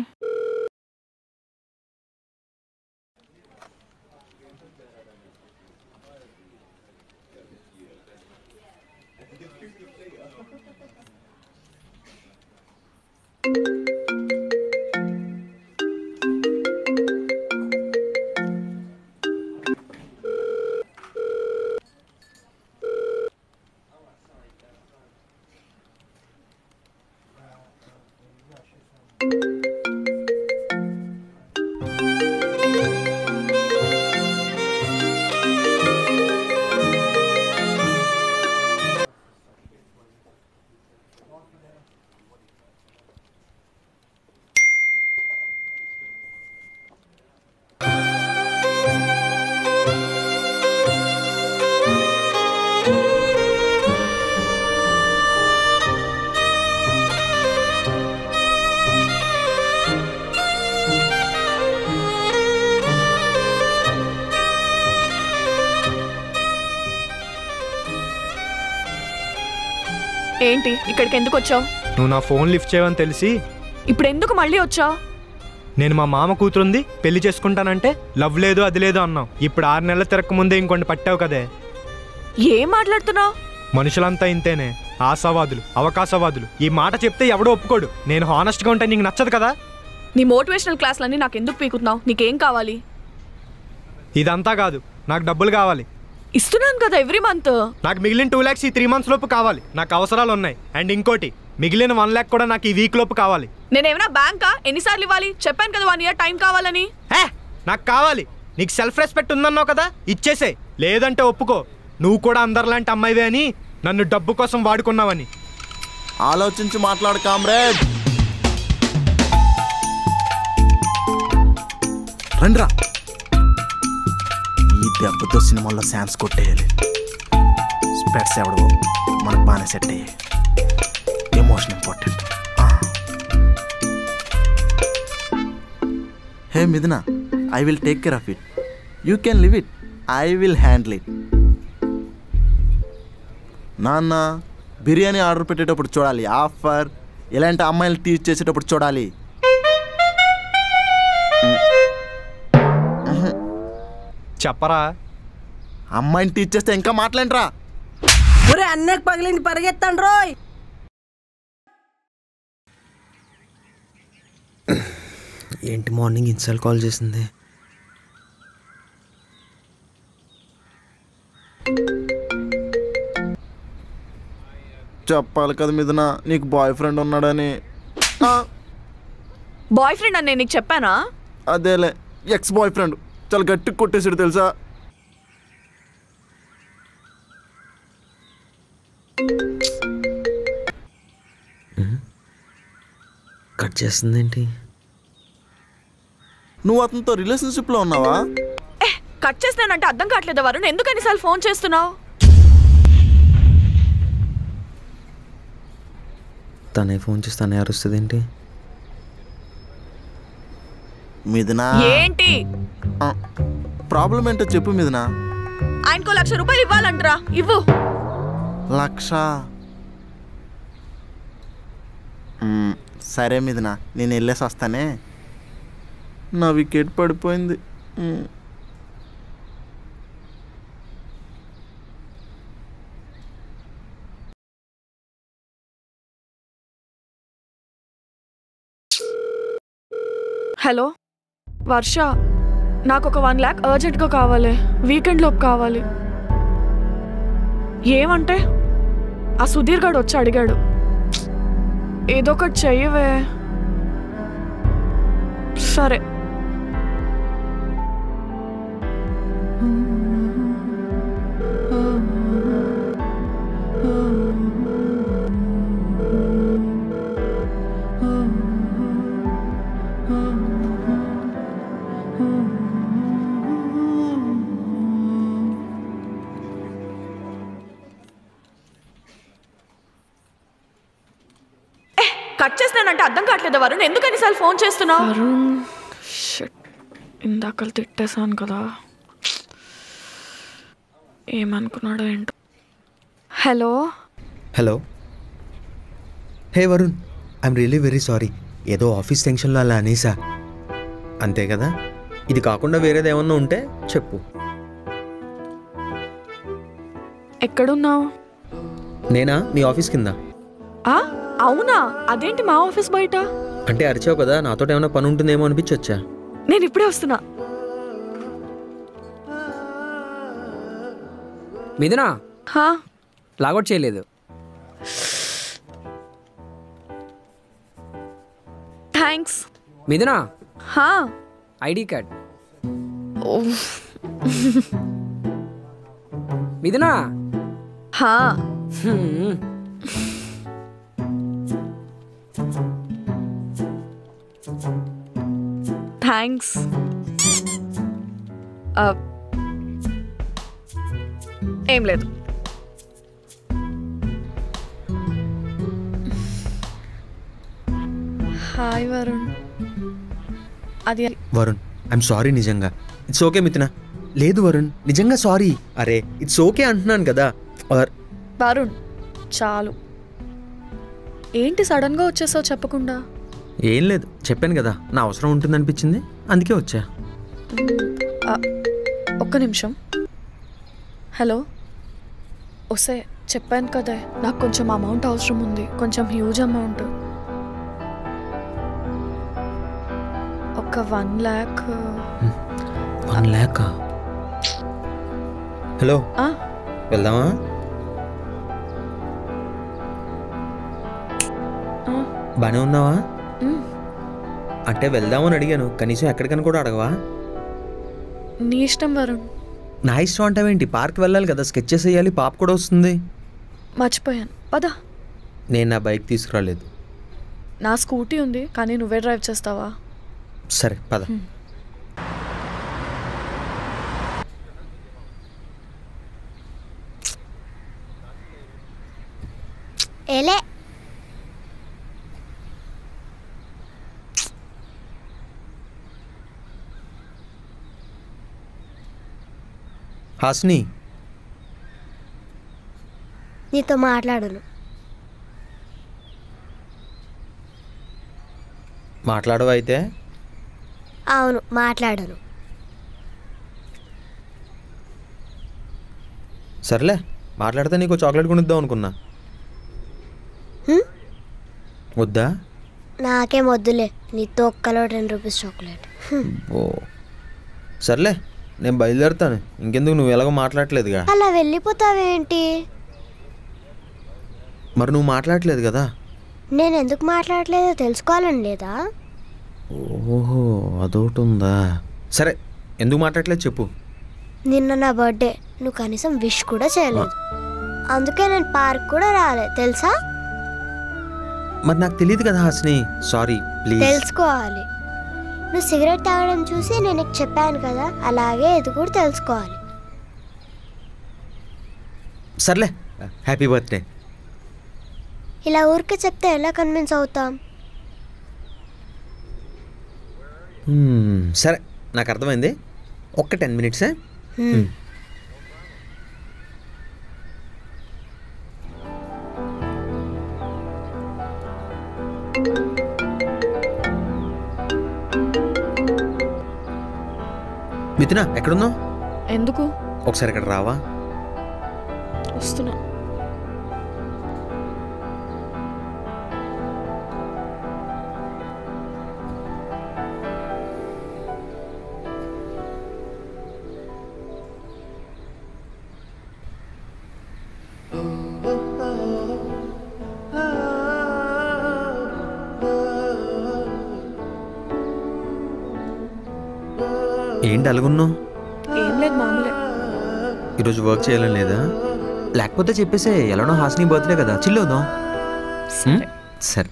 ఏంటి ఇక్కడికి ఎందుకు వచ్చావు? నువ్వు నా ఫోన్ లిఫ్ట్ చేయవని తెలిసి ఇప్పుడు ఎందుకు మళ్ళీ వచ్చావు? నేను మా మామ కూతురుంది పెళ్లి చేసుకుంటానంటే లవ్ లేదు అది లేదు అన్నావు. ఇప్పుడు 6 నెలల తిరక్క ముందే ఇంకొన్ని పట్టావు కదే. ఏం మాట్లాడుతున్నావు? మనుషులంతా ఇంతేనే, ఆశావాదులు అవకాశవాదులు. ఈ మాట చెప్తే ఎవడో ఒప్పుకోడు. నేను హానెస్ట్గా ఉంటే నీకు నచ్చదు కదా. నీ మోటివేషనల్ క్లాసులన్నీ నాకు ఎందుకు పీకుతున్నావు? నీకేం కావాలి? ఇదంతా కాదు, నాకు డబ్బులు కావాలి. ఇస్తున్నాను కదా ఎవ్రీ మంత్. నాకు మిగిలిన 2 lakhs ఈ 3 months లోపు కావాలి. నాకు అవసరాలు ఉన్నాయి. అండ్ ఇంకోటి, మిగిలిన 1 lakh కూడా నాకు ఈ వీక్ లోపు కావాలి. నేనేమైనా బ్యాంకా? ఎన్నిసార్లు ఇవ్వాలి? చెప్పాను కదా 1 year టైం కావాలని. నాకు కావాలి. నీకు సెల్ఫ్ రెస్పెక్ట్ ఉందన్నావు కదా, ఇచ్చేసే. లేదంటే ఒప్పుకో, నువ్వు కూడా అందరిలాంటి అమ్మాయివే అని, నన్ను డబ్బు కోసం వాడుకున్నావని. ఆలోచించి మాట్లాడు కామ్రేడ్. రండ్రా, ఈ దెబ్బతో సినిమాల్లో ఛాన్స్ కొట్టేయాలి. స్పెట్స్ ఎవడో మనకు బాగానే సెట్ అయ్యాయి. Emotion important. Hey Mithuna, I will take care of it. You can live it. I will handle it. నాన్న, బిర్యానీ ఆర్డర్ పెట్టేటప్పుడు చూడాలి ఆఫర్. ఇలాంటి అమ్మాయిలు టీచ్ చేసేటప్పుడు చూడాలి. చెప్పరా, అమ్మాయిని టీచ్ చేస్తే ఇంకా మాట్లాడరా. ఒరే అన్నకు పగిలింది పరిగెత్తండి రోయ్. ఏంటి మార్నింగ్ ఇన్స్టాల్ కాల్ చేసింది? చెప్పాలి కదా మిథునా, నీకు బాయ్ ఫ్రెండ్ ఉన్నాడని. బాయ్ ఫ్రెండ్ అని నేను నీకు చెప్పానా? అదేలే, ఎక్స్ బాయ్ ఫ్రెండ్. చాలా గట్టిగా కొట్టేసాడు తెలుసా. కట్ చేస్తుందేంటి? నువ్వు అతనితో రిలేషన్షిప్లో ఉన్నావా? కట్ చేసినానంటే అర్థం కావట్లేదు వరుణ్. ఎందుకు అన్నిసార్లు ఫోన్ చేస్తున్నావు? తనే ఫోన్ చేసి తనే అరుస్తుంది ఏంటి? మిథునా, ఏంటి ప్రాబ్లం ఏంటో చెప్పు మిథునా. ఆయనకో 1,00,000 రూపాయలు ఇవ్వాలంటరా, ఇవ్వు. 1,00,000? సరే మిథునా, నేను వెళ్ళేసి వస్తానే. నా వికెట్ పడిపోయింది. హలో వర్ష, నాకు ఒక 1 lakh అర్జెంట్గా కావాలి. వీకెండ్ లోపు కావాలి. ఏమంటే ఆ సుధీర్ గారు వచ్చి అడిగాడు. ఏదో ఒకటి చెయ్యవే. సరే. కట్ చేసినానంటే అర్థం కావట్లేదు వరుణ్. ఎందుకు ఎన్నిసార్లు ఫోన్ చేస్తున్నావు? వరుణ్ ఇందాక తిట్టేశాను కదా, ఏమనుకున్నాడో ఏంటో. Hello hello. Hey Varun, I'm really very sorry. ఏదో ఆఫీస్ టెన్షన్లో అలా అనేసా, అంతే కదా. ఇది కాకుండా వేరేది ఏమన్నా ఉంటే చెప్పు. ఎక్కడున్నావు? నేనా? మీ ఆఫీస్ కింద. అవునా? అదేంటి మా ఆఫీస్ బయట? అంటే అరిచావు కదా, నాతో ఏమైనా పని ఉంటుందేమో అనిపించి వచ్చా. నేను ఇప్పుడే వస్తున్నా. మిథునా లాగౌట్ చేయలేదు. థ్యాంక్స్. మిథునా ఐడి కార్డ్. మిథునా థ్యాంక్స్. ఏం లేదు. హాయ్ వరుణ్. అది వరుణ్, ఐఎమ్ సారీ నిజంగా. ఇట్స్ ఓకే మిథునా. లేదు వరుణ్, నిజంగా సారీ. అరే ఇట్స్ ఓకే అంటున్నాను కదా. వరుణ్ చాలు. ఏంటి సడన్గా వచ్చేసావు చెప్పకుండా? ఏం లేదు, చెప్పాను కదా నా అవసరం ఉంటుందనిపించింది, అందుకే వచ్చా. ఒక్క నిమిషం. హలో. వస్తే చెప్పాను కదా నాకు కొంచెం అమౌంట్ అవసరం ఉంది, కొంచెం హ్యూజ్ అమౌంట్. ఒక 1 lakh. 1 lakh? హలో, వెళ్దామా? బానే ఉన్నావా? అంటే వెళ్దామని అడిగాను, కనీసం ఎక్కడికని కూడా అడగవా? నీ ఇష్టం వరుణ్. నా ఇష్టం అంటావేంటి? పార్క్ వెళ్ళాలి కదా, స్కెచెస్ వేయాలి, పాప కూడా వస్తుంది. మర్చిపోయాను, పద. నేను నా బైక్ తీసుకురాలేదు. నా స్కూటీ ఉంది, కానీ నువ్వే డ్రైవ్ చేస్తావా? సరే పద. ఏలే హాస్ని, నీతో మాట్లాడను. మాట్లాడవు అయితే? అవును, మాట్లాడను. సర్లే, మాట్లాడితే నీకు చాక్లెట్ కొనిద్దాం అనుకున్నా. వద్దా? నాకేం వద్దులే, నీతో ఒక్కలో 10 రూపీస్ చాక్లెట్. ఓ సర్లే, నేను బయలుదేరుతాను. ఇంకెందుకు, నువ్వు ఎలాగో మాట్లాడట్లేదుగా. అలా వెళ్ళిపోతావేంటి? మరి నువ్వు మాట్లాడట్లేదు కదా. నేను ఎందుకు మాట్లాడలేదో తెలుసుకోవాలని లేదా? ఓహో, అదొకటి ఉందా. సరే, ఎందుకు మాట్లాడలేదు చెప్పు. నిన్న నా బర్త్డే, నువ్వు కనీసం విష్ కూడా చేయలేదు. అందుకే నేను పార్క్ కూడా రాలేదు తెలుసా? మరి నాకు తెలియదు కదా హాస్ని, సారీ ప్లీజ్. తెలుసుకోవాలి. నువ్వు సిగరెట్ తాగడం చూసి నేను నీకు చెప్పాను కదా, అలాగే ఇది కూడా తెలుసుకోవాలి. సర్లే, హ్యాపీ బర్త్డే. ఇలా ఊరికే చెప్తే ఎలా కన్విన్స్ అవుతాం? సరే, నాకు అర్థమైంది. ఒక్క 10 minutes. మిథునా, ఎక్కడున్నావు? ఎందుకు? ఒకసారి ఇక్కడ రావా? వస్తున్నా. ఏంటి అలాగున్నావు? ఏం లేదు, మామూలే. ఈరోజు వర్క్ చేయాలని లేదా? లేకపోతే చెప్పేసే, ఎలానో హాసిని బర్త్డే కదా, చిల్లవుదాం. సరే.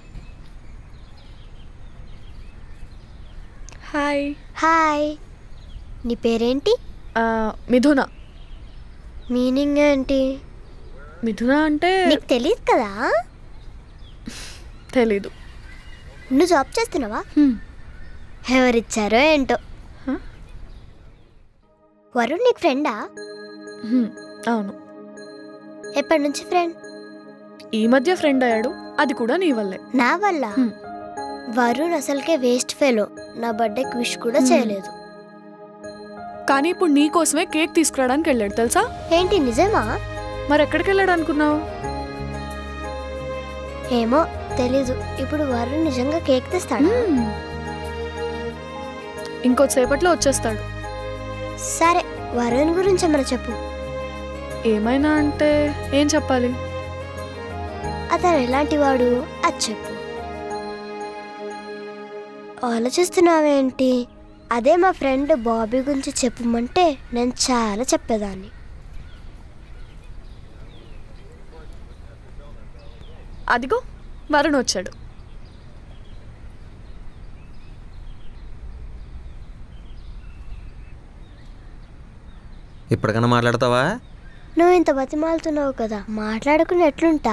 హాయ్. హాయ్, నీ పేరేంటి? మిథున. మీనింగ్ ఏంటి? మిథున అంటే నీకు తెలియదు కదా? తెలీదు. నువ్వు జాబ్ చేస్తున్నావా? ఎవరిచ్చారో ఏంటో. వరుణ్ నీకు ఫ్రెండా? అవును. ఎప్పటి నుంచి ఫ్రెండ్? ఈ మధ్య ఫ్రెండ్ అయ్యాడు, అది కూడా నీ వల్లే. నా వల్ల? వరుణ్ అసలుకే వేస్ట్ ఫెలో, నా బర్త్డేకి విష్ కూడా చేయలేదు. కానీ ఇప్పుడు నీ కోసమే కేక్ తీసుకురావడానికి వెళ్ళాడు తెలుసా? ఏంటి, నిజమా? మరి ఎక్కడికి వెళ్ళాడు అనుకున్నావు? ఏమో తెలీదు. ఇప్పుడు వరుణ్ నిజంగా కేక్ తెస్తాడా? ఇంకొద్దిసేపట్లో వచ్చేస్తాడు. సరే, వరుణ్ గురించి ఏమైనా చెప్పు. ఏమైనా అంటే ఏం చెప్పాలి? అతను ఎలాంటి వాడు అది చెప్పు. ఆలోచిస్తున్నావేంటి? అదే మా ఫ్రెండ్ బాబీ గురించి చెప్పమంటే నేను చాలా చెప్పేదాన్ని. అదిగో వరుణ్ వచ్చాడు. ఇప్పటికన్నా మాట్లాడతావా? నువ్వు ఇంత బతిమాలుతున్నావు కదా, మాట్లాడుకుని ఎట్లుంటా?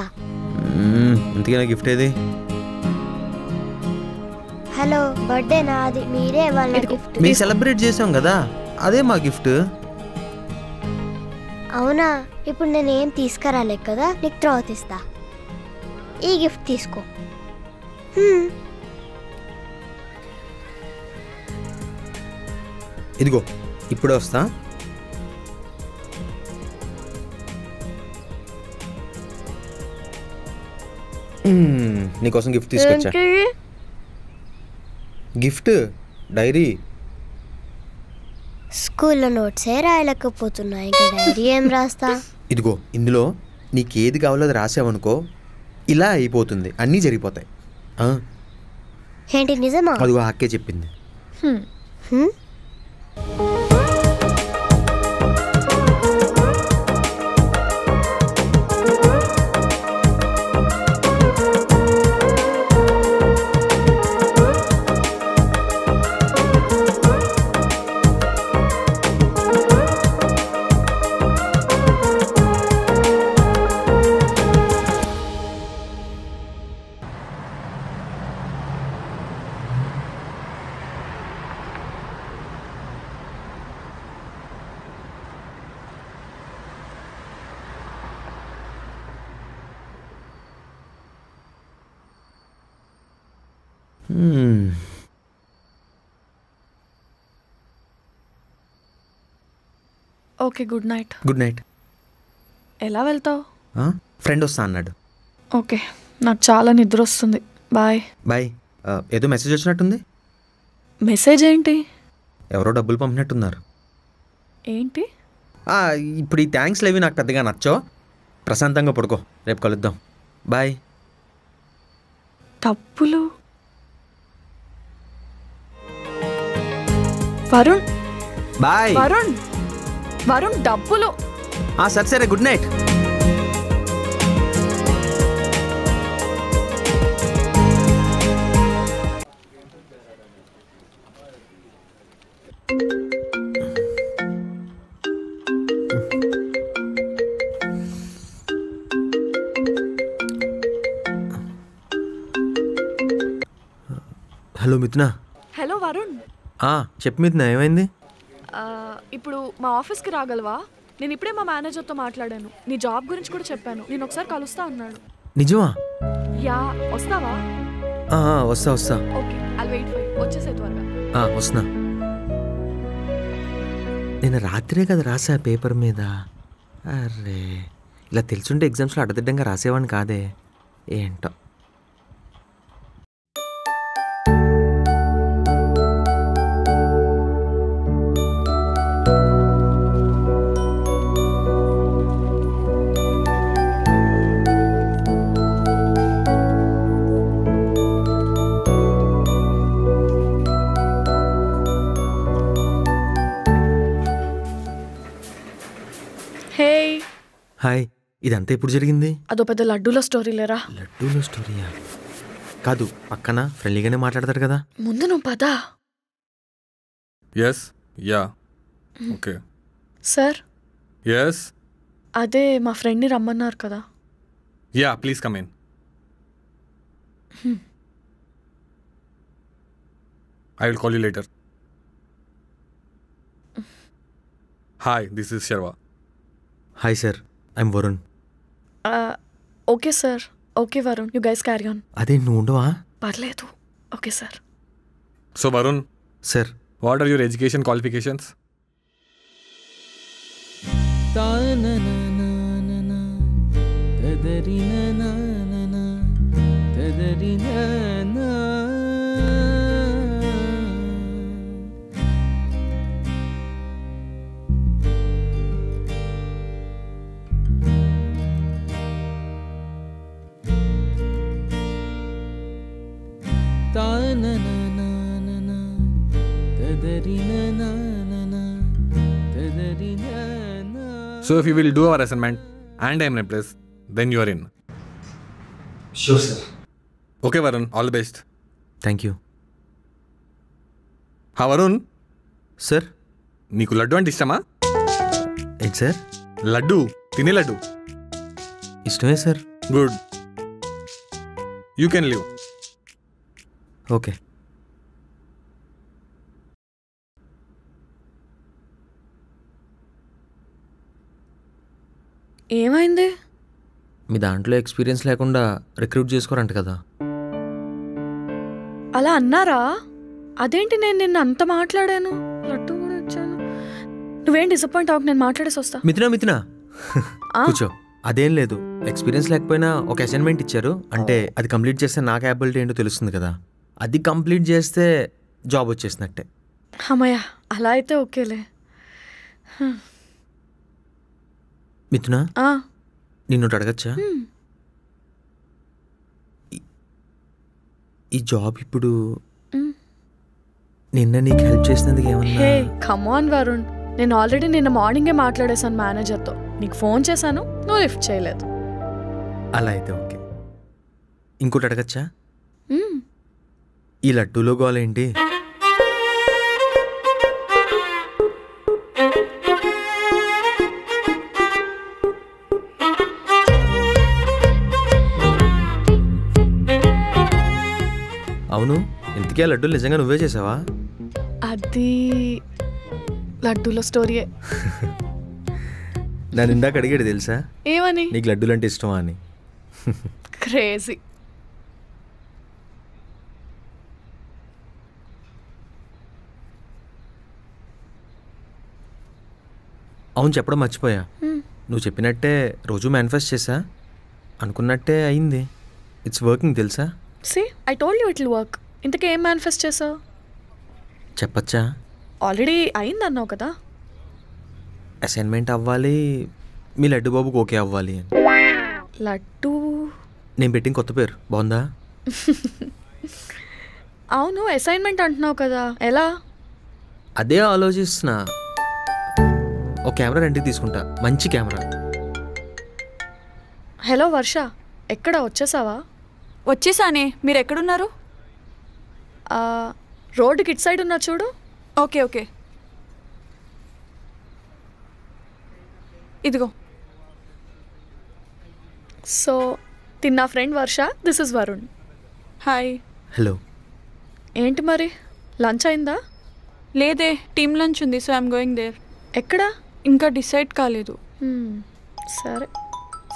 ఇంతకీ గిఫ్ట్ ఏది? హలో, బర్త్డే నాది, మీరే వాళ్ళ గిఫ్ట్. మేము సెలబ్రేట్ చేసాం కదా, అదే మా గిఫ్ట్. అవునా? ఇప్పుడు నేను ఏం తీసుకురాలే కదా, నీకు తర్వాత ఇస్తా. ఈ గిఫ్ట్ తీసుకో. ఇదిగో ఇప్పుడే వస్తా. నీకోసం గిఫ్ట్ తీసుకొచ్చా. Gift diary. స్కూల్లో నోట్సే రాయలేకపోతున్నా, ఇంకా డైరీ ఏం రాస్తా? ఇదిగో ఇందులో నీకేది కావాలో అది రాసావనుకో, ఇలా అయిపోతుంది, అన్నీ జరిగిపోతాయి. ఏంటి, నిజమా? అదిగో అక్కే చెప్పింది. Okay, good night. Good night. ఎలా వెళ్తావు? ఫ్రెండ్ వస్తా అన్నాడు. ఓకే, నాకు చాలా నిద్ర వస్తుంది. బాయ్. బాయ్. ఏదో మెసేజ్ వచ్చినట్టుంది. మెసేజ్ ఏంటి? ఎవరో డబ్బులు పంపినట్టున్నారు. ఏంటి? ఇప్పుడు ఈ థ్యాంక్స్లు అవి నాకు పెద్దగా నచ్చో. ప్రశాంతంగా పడుకో, రేపు కలుద్దాం. బాయ్. డబ్బులు? వరుణ్. బాయ్. వరుణ్, వరుణ్ డబ్బులు. సరే సరే, గుడ్ నైట్. హలో మిథున. హలో వరుణ్. చెప్పు మిథున, ఏమైంది? ఇప్పుడు మా ఆఫీస్కి రాగలవా? నేను ఇప్పుడే మా మేనేజర్తో మాట్లాడాను. నీ జాబ్ గురించి కూడా చెప్పాను. నేను ఒకసారి కలుస్తా అన్నాడు. నిజమా? యా, వస్తావా? వస్తా వస్తా. Okay, I'll wait for you. వచ్చేసే త్వరగా. వస్తున్నా. నేను రాత్రే కదా రాసా పేపర్ మీద. అరే, ఇలా తెలుసుంటే ఎగ్జామ్స్లో అడ్డదిడ్డంగా రాసేవాడిని కాదే. ఏంటో. హాయ్, ఇదంతా ఎప్పుడు జరిగింది? అదో పెద్ద లడ్డూల స్టోరీ లేరా. లడ్డూలో స్టోరీయా? కాదు, పక్కన ఫ్రెండ్లీగానే మాట్లాడతారు కదా. ముందు నువ్వు పదా. Yes yeah okay sir yes అదే మా ఫ్రెండ్ని రమ్మన్నారు కదా. Yeah please come in. I will call you later. Hi, this is Sharva. Hi sir, I'm Varun. Okay sir. Okay Varun, you guys carry on. అదే నువ్వు ఉండవా? పర్లేదు. Okay sir. So Varun, sir, what are your education qualifications? So if you will do our assignment and I am impressed, then you are in. Sure sir. Okay Varun, all the best. Thank you. Ha Varun, sir, నీకు లడ్డు అంటే ఇష్టమా? ఏంటి sir? Laddu, తినే లడ్డు. ఇష్టమే sir. Good, you can live. Okay. ఏమైంది? మీ దాంట్లో experience లేకుండా recruit చేసుకోరంట కదా. అలా అన్నారా? అదేంటి, నేను నిన్న అంత మాట్లాడాను, లడ్డు కూడా ఇచ్చాను. నువ్వేం డిసప్పాయింట్ అవ్వకు, నేను మాట్లాడేసి వస్తా. మిథునా కూర్చో. అదేం లేదు, ఎక్స్పీరియన్స్ లేకపోయినా ఒక అసైన్మెంట్ ఇచ్చారు అంటే అది కంప్లీట్ చేస్తే నా క్యాపబిలిటీ ఏంటో తెలుస్తుంది కదా. అది కంప్లీట్ చేస్తే జాబ్ వచ్చేసినట్టే. అమ్మయ్య, అలా అయితే ఓకేలే. మిథునా, నిన్ను అడగచ్చా? ఈ జాబ్ ఇప్పుడు నిన్న నీకు హెల్ప్ చేసినందుకు ఏమన్నా? హే కమ్ ఆన్ వరుణ్, నేను ఆల్రెడీ నిన్న మార్నింగే మాట్లాడేశాను మేనేజర్తో. నీకు ఫోన్ చేశాను, నువ్వు లిఫ్ట్ చేయలేదు. అలా అయితే ఓకే. ఇంకోటి అడగచ్చా? ఈ లడ్డూలో గోలేంటి? అవును, ఇంతకీ ఆ లడ్డూలు నిజంగా నువ్వే చేసావా? అది లడ్డూలో స్టోరీయే. నన్ను ఇందాక అడిగాడు తెలుసా, ఏమని? నీకు లడ్డూలు అంటే ఇష్టమా అని. క్రేజీ. అవును, చెప్పడం మర్చిపోయా. నువ్వు చెప్పినట్టే రోజు మేనిఫెస్ట్ చేసా, అనుకున్నట్టే అయింది. ఇట్స్ వర్కింగ్ తెలుసా. See, I told you it will work. ఇంతకీ ఏం మేనిఫెస్ట్ చేసావు? చెప్పచ్చా? ఆల్రెడీ అయిందన్నావు కదా. అసైన్మెంట్ అవ్వాలి, మీ లడ్డు బాబుకి ఓకే అవ్వాలి అని. లడ్డు? నేను పెట్టిన కొత్త పేరు బాగుందా? అవును, అసైన్మెంట్ అంటున్నావు కదా, ఎలా? అదే ఆలోచిస్తున్నా. ఒక కెమెరా రెంట్కి తీసుకుంటా, మంచి కెమెరా. హలో వర్ష, ఎక్కడ వచ్చేసావా? వచ్చేసానే, మీరు ఎక్కడున్నారు? రోడ్డుకి ఇటు సైడ్ ఉన్నా చూడు. ఓకే ఓకే, ఇదిగో. సో తిన్నా friend Varsha, this is Varun. Hi. Hello. ఏంటి మరి, లంచ్ అయిందా? లేదే, టీమ్ లంచ్ ఉంది, సో ఐఎమ్ గోయింగ్ దేర్. ఎక్కడ? ఇంకా డిసైడ్ కాలేదు. సరే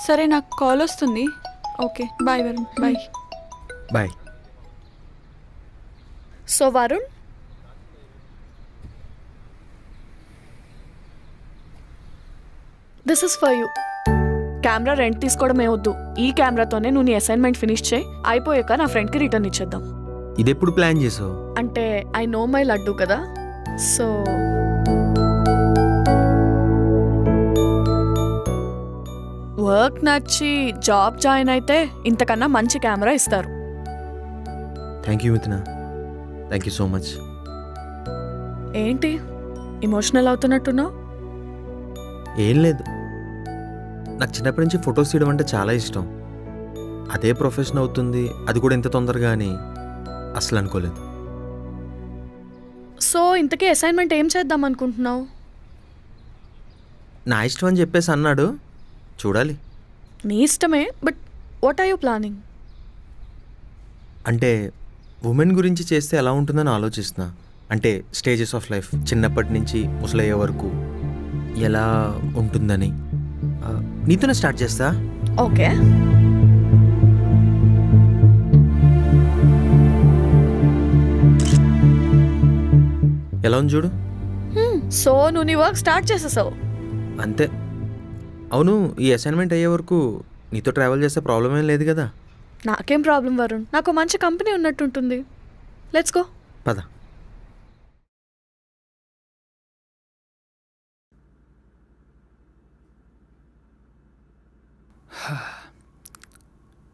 సరే, నాకు కాల్ వస్తుంది. Okay bye Varun. Bye bye. So Varun, this is for you. Camera rent తీసుకోవడమే వద్దు, ఈ కెమెరాతోనే నువ్వు నీ అసైన్మెంట్ ఫినిష్ చేయి. అయిపోయాక నా ఫ్రెండ్కి రిటర్న్ ఇచ్చేద్దాం. ఇది ఎప్పుడు ప్లాన్ చేసావు? అంటే ఐ నో మై లడ్డు కదా, సో వర్క్ నచ్చి జాబ్ జాయిన్ అయితే ఇంతకన్నా మంచి కెమెరా ఇస్తారు. Thank you Mithuna, thank you so much. ఏంటి ఎమోషనల్ అవుతున్నట్టున్నావు? ఏం లేదు, నాకు చిన్నప్పటి నుంచి ఫొటోస్ తీయడం అంటే చాలా ఇష్టం. అదే ప్రొఫెషన్ అవుతుంది, అది కూడా ఇంత తొందరగా అని అసలు అనుకోలేదు. సో ఇంతకీ అసైన్మెంట్ ఏం చేద్దాం అనుకుంటున్నావు? నా ఇష్టం అని చెప్పేసి అన్నాడు, చూడాలి. నీ ఇష్టమే, but what are you planning? అంటే ఉమెన్ గురించి చేస్తే ఎలా ఉంటుందని ఆలోచిస్తున్నా. అంటే స్టేజెస్ ఆఫ్ లైఫ్, చిన్నప్పటి నుంచి ముసలయ్యే వరకు ఎలా ఉంటుందని. నీతోనే స్టార్ట్ చేస్తా. ఓకే. ఎలా ఉంది చూడు. సో నువ్వు నీ వర్క్ స్టార్ట్ చేసేసావు అంతే. అవును, ఈ అసైన్మెంట్ అయ్యే వరకు నీతో ట్రావెల్ చేస్తే ప్రాబ్లం ఏం లేదు కదా? నాకేం ప్రాబ్లం వరుణ్, నాకు మంచి కంపెనీ ఉన్నట్టుంటుంది. Let's go. పద.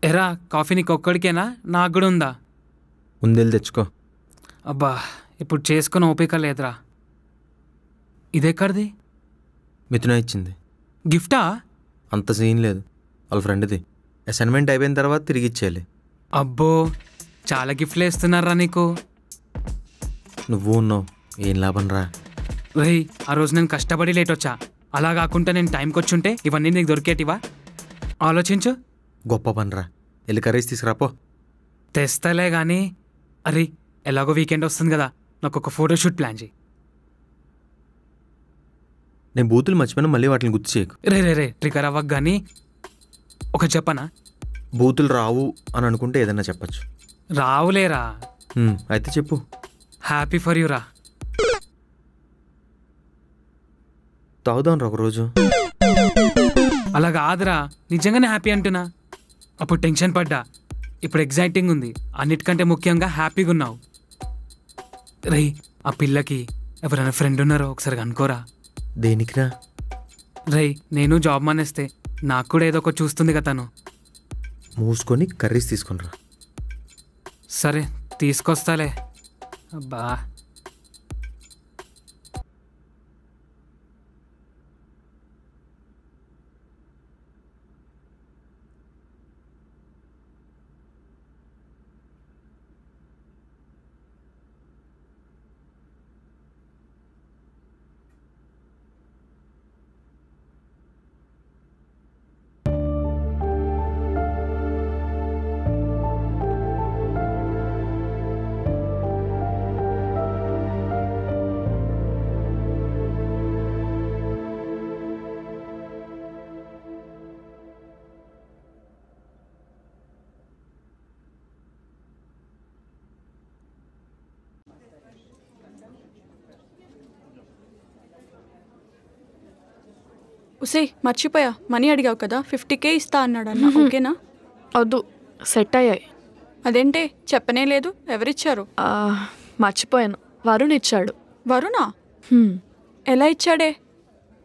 ఎరా కాఫీ నీకు ఒక్కడికేనా, నాకు కూడా ఉందా? ముందెళ్ళి తెచ్చుకో. అబ్బా ఇప్పుడు చేసుకుని ఓపిక లేదురా. ఇదెక్కడిది? మిథున ఇచ్చింది. గిఫ్టా? అంత సీన్ లేదు, వాళ్ళ ఫ్రెండ్ది. అసైన్మెంట్ అయిపోయిన తర్వాత తిరిగి ఇచ్చేయాలి. అబ్బో చాలా గిఫ్ట్లు వేస్తున్నారా నీకు. నువ్వు ఉన్నావు, ఏం లాభం రా. రేయ్ ఆ రోజు నేను కష్టపడి లేట్ వచ్చా, అలా కాకుండా నేను టైంకి వచ్చుంటే ఇవన్నీ నీకు దొరికేటివా? ఆలోచించు. గొప్ప పనిరా, వెళ్ళి కర్రీస్ తీసుకురాపో. తెస్తలే కానీ అరే ఎలాగో వీకెండ్ వస్తుంది కదా, నాకు ఒక ఫోటోషూట్ ప్లాన్ చేయి. నేను బూతులు మర్చిపోయినా మళ్ళీ వాటిని గుర్తు చేయకు. రే ట్రిగర్ అవ్వకు కానీ ఒక చెప్పనా? బూతులు రావు అని అనుకుంటే ఏదన్నా చెప్పచ్చు. రావులేరా. అయితే చెప్పు. హ్యాపీ ఫర్ యూ రా. తాగుదాం రా ఒకరోజు. అలా కాదురా, నిజంగానే హ్యాపీ అంటున్నా. అప్పుడు టెన్షన్ పడ్డా, ఇప్పుడు ఎగ్జైటింగ్ ఉంది. అన్నిటికంటే ముఖ్యంగా హ్యాపీగా ఉన్నావు. రే ఆ పిల్లకి ఎవరైనా ఫ్రెండ్ ఉన్నారో ఒకసారి కనుకోరా. దేనికిరా? రే నేను జాబ్ మానేస్తే నాకు కూడా ఏదో ఒకటి చూస్తుంది కదా తను. మూసుకొని కర్రీస్ తీసుకుని రా. సరే తీసుకొస్తాలే. అబ్బా ఉసే మర్చిపోయా, మనీ అడిగావు కదా, 50K ఇస్తా అన్నాడు అన్న. ఓకేనా? వద్దు, సెట్ అయ్యాయి. అదేంటే చెప్పనే లేదు, ఎవరిచ్చారు? మర్చిపోయాను, వరుణ్ ఇచ్చాడు. వరుణా? ఎలా ఇచ్చాడే?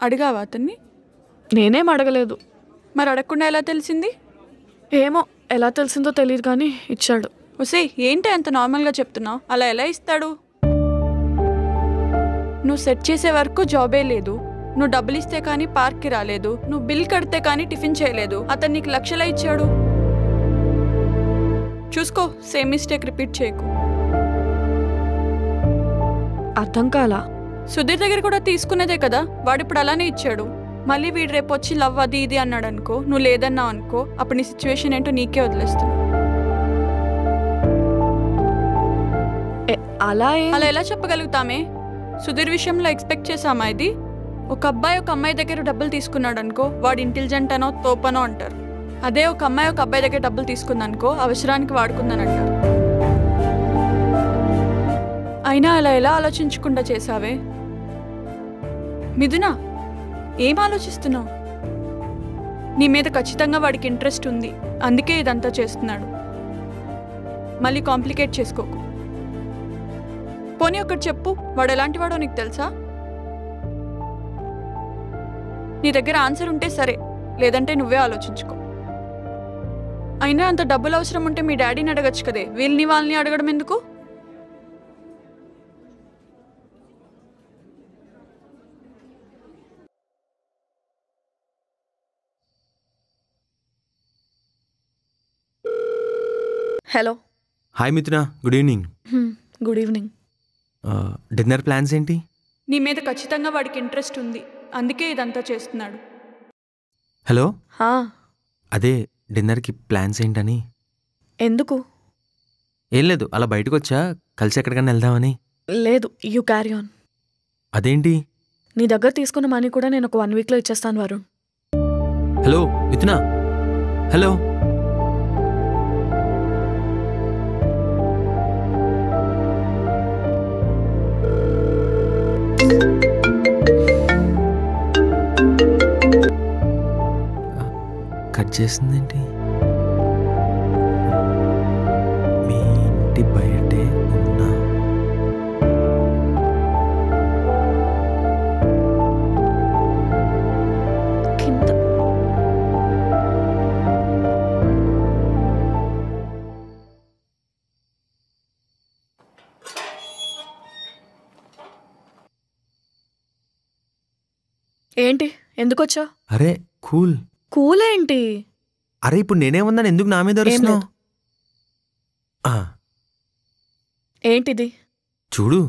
అడిగావా అతన్ని? నేనేం అడగలేదు. మరి అడగకుండా ఎలా తెలిసింది? ఏమో ఎలా తెలిసిందో తెలియదు కానీ ఇచ్చాడు. ఉసే ఏంటి అంత నార్మల్గా చెప్తున్నావు? అలా ఎలా ఇస్తాడు? నువ్వు సెట్ చేసే వరకు జాబే లేదు, నువ్వు డబ్బులు ఇస్తే కానీ పార్క్కి రాలేదు, నువ్వు బిల్ కడితే కానీ టిఫిన్ చేయలేదు, అతను నీకు లక్షలా ఇచ్చాడు. చూసుకో, సేమ్ మిస్టేక్ రిపీట్ చేయకు. అర్థం కాలా? సుధీర్ దగ్గర కూడా తీసుకునేదే కదా, వాడిప్పుడు అలానే ఇచ్చాడు. మళ్ళీ వీడు రేపు వచ్చి లవ్ అది ఇది అన్నాడు అనుకో, నువ్వు లేదన్నావు అనుకో, అప్పుడు నీ సిచ్యువేషన్ ఏంటో నీకే వదిలేస్తాను. అలా ఎలా చెప్పగలుగుతామే? సుధీర్ విషయంలో ఎక్స్పెక్ట్ చేసామా ఇది? ఒక అబ్బాయి ఒక అమ్మాయి దగ్గర డబ్బులు తీసుకున్నాడు అనుకో, వాడు ఇంటెలిజెంట్ అనో తోపనో అంటారు. అదే ఒక అమ్మాయి ఒక అబ్బాయి దగ్గర డబ్బులు తీసుకుందనుకో, అవసరానికి వాడుకుందని అంటారు. అయినా అలా ఎలా ఆలోచించకుండా చేసావే? మిథున, ఏం ఆలోచిస్తున్నావు? నీ మీద ఖచ్చితంగా వాడికి ఇంట్రెస్ట్ ఉంది, అందుకే ఇదంతా చేస్తున్నాడు. మళ్ళీ కాంప్లికేట్ చేసుకోకు. పోనీ ఒకటి చెప్పు, వాడు ఎలాంటి వాడో నీకు తెలుసా? నీ దగ్గర ఆన్సర్ ఉంటే సరే, లేదంటే నువ్వే ఆలోచించుకో. అయినా అంత డబ్బులు అవసరం ఉంటే మీ డాడీని అడగచ్చు కదే, వీళ్ళని వాళ్ళని అడగడం ఎందుకు? హలో. హాయ్ మిథున, good evening. Good evening. Dinner plans ఏంటి? నీ మీద ఖచ్చితంగా వాడికి ఇంట్రెస్ట్ ఉంది, అందుకే ఇదంతా చేస్తున్నాడు. హలో. అదే డిన్నర్కి ప్లాన్స్ ఏంటని. ఎందుకు? ఏం లేదు, అలా బయటకు వచ్చా, కలిసి ఎక్కడికైనా వెళ్దామని. లేదు, యూ క్యారీ ఆన్. అదేంటి? నీ దగ్గర తీసుకున్న మనీ కూడా నేను ఒక 1 వీక్లో ఇచ్చేస్తాను వరుణ్. హలో మిథున, హలో. కట్ చేసిందేంటి? మీ ఇంటి బయటే ఉన్నా. ఏంటి, ఎందుకు వచ్చావు? అరే కూల్. కూల్ ఏంటి? అరే ఇప్పుడు నేనేమన్నాను, ఎందుకు నా మీద అరుస్తున్నావు? ఏంటిది? చూడు.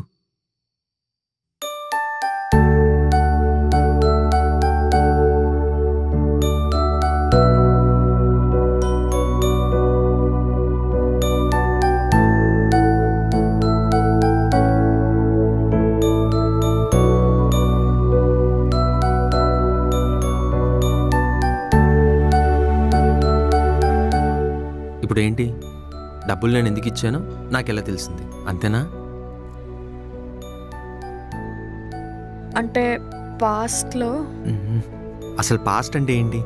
ఇప్పుడు ఏంటి? డబ్బులు నేను ఎందుకు ఇచ్చానో నాకెలా తెలిసింది, అంతేనా? అంటే పాస్ట్లో. అసలు పాస్ట్ అంటే ఏంటి?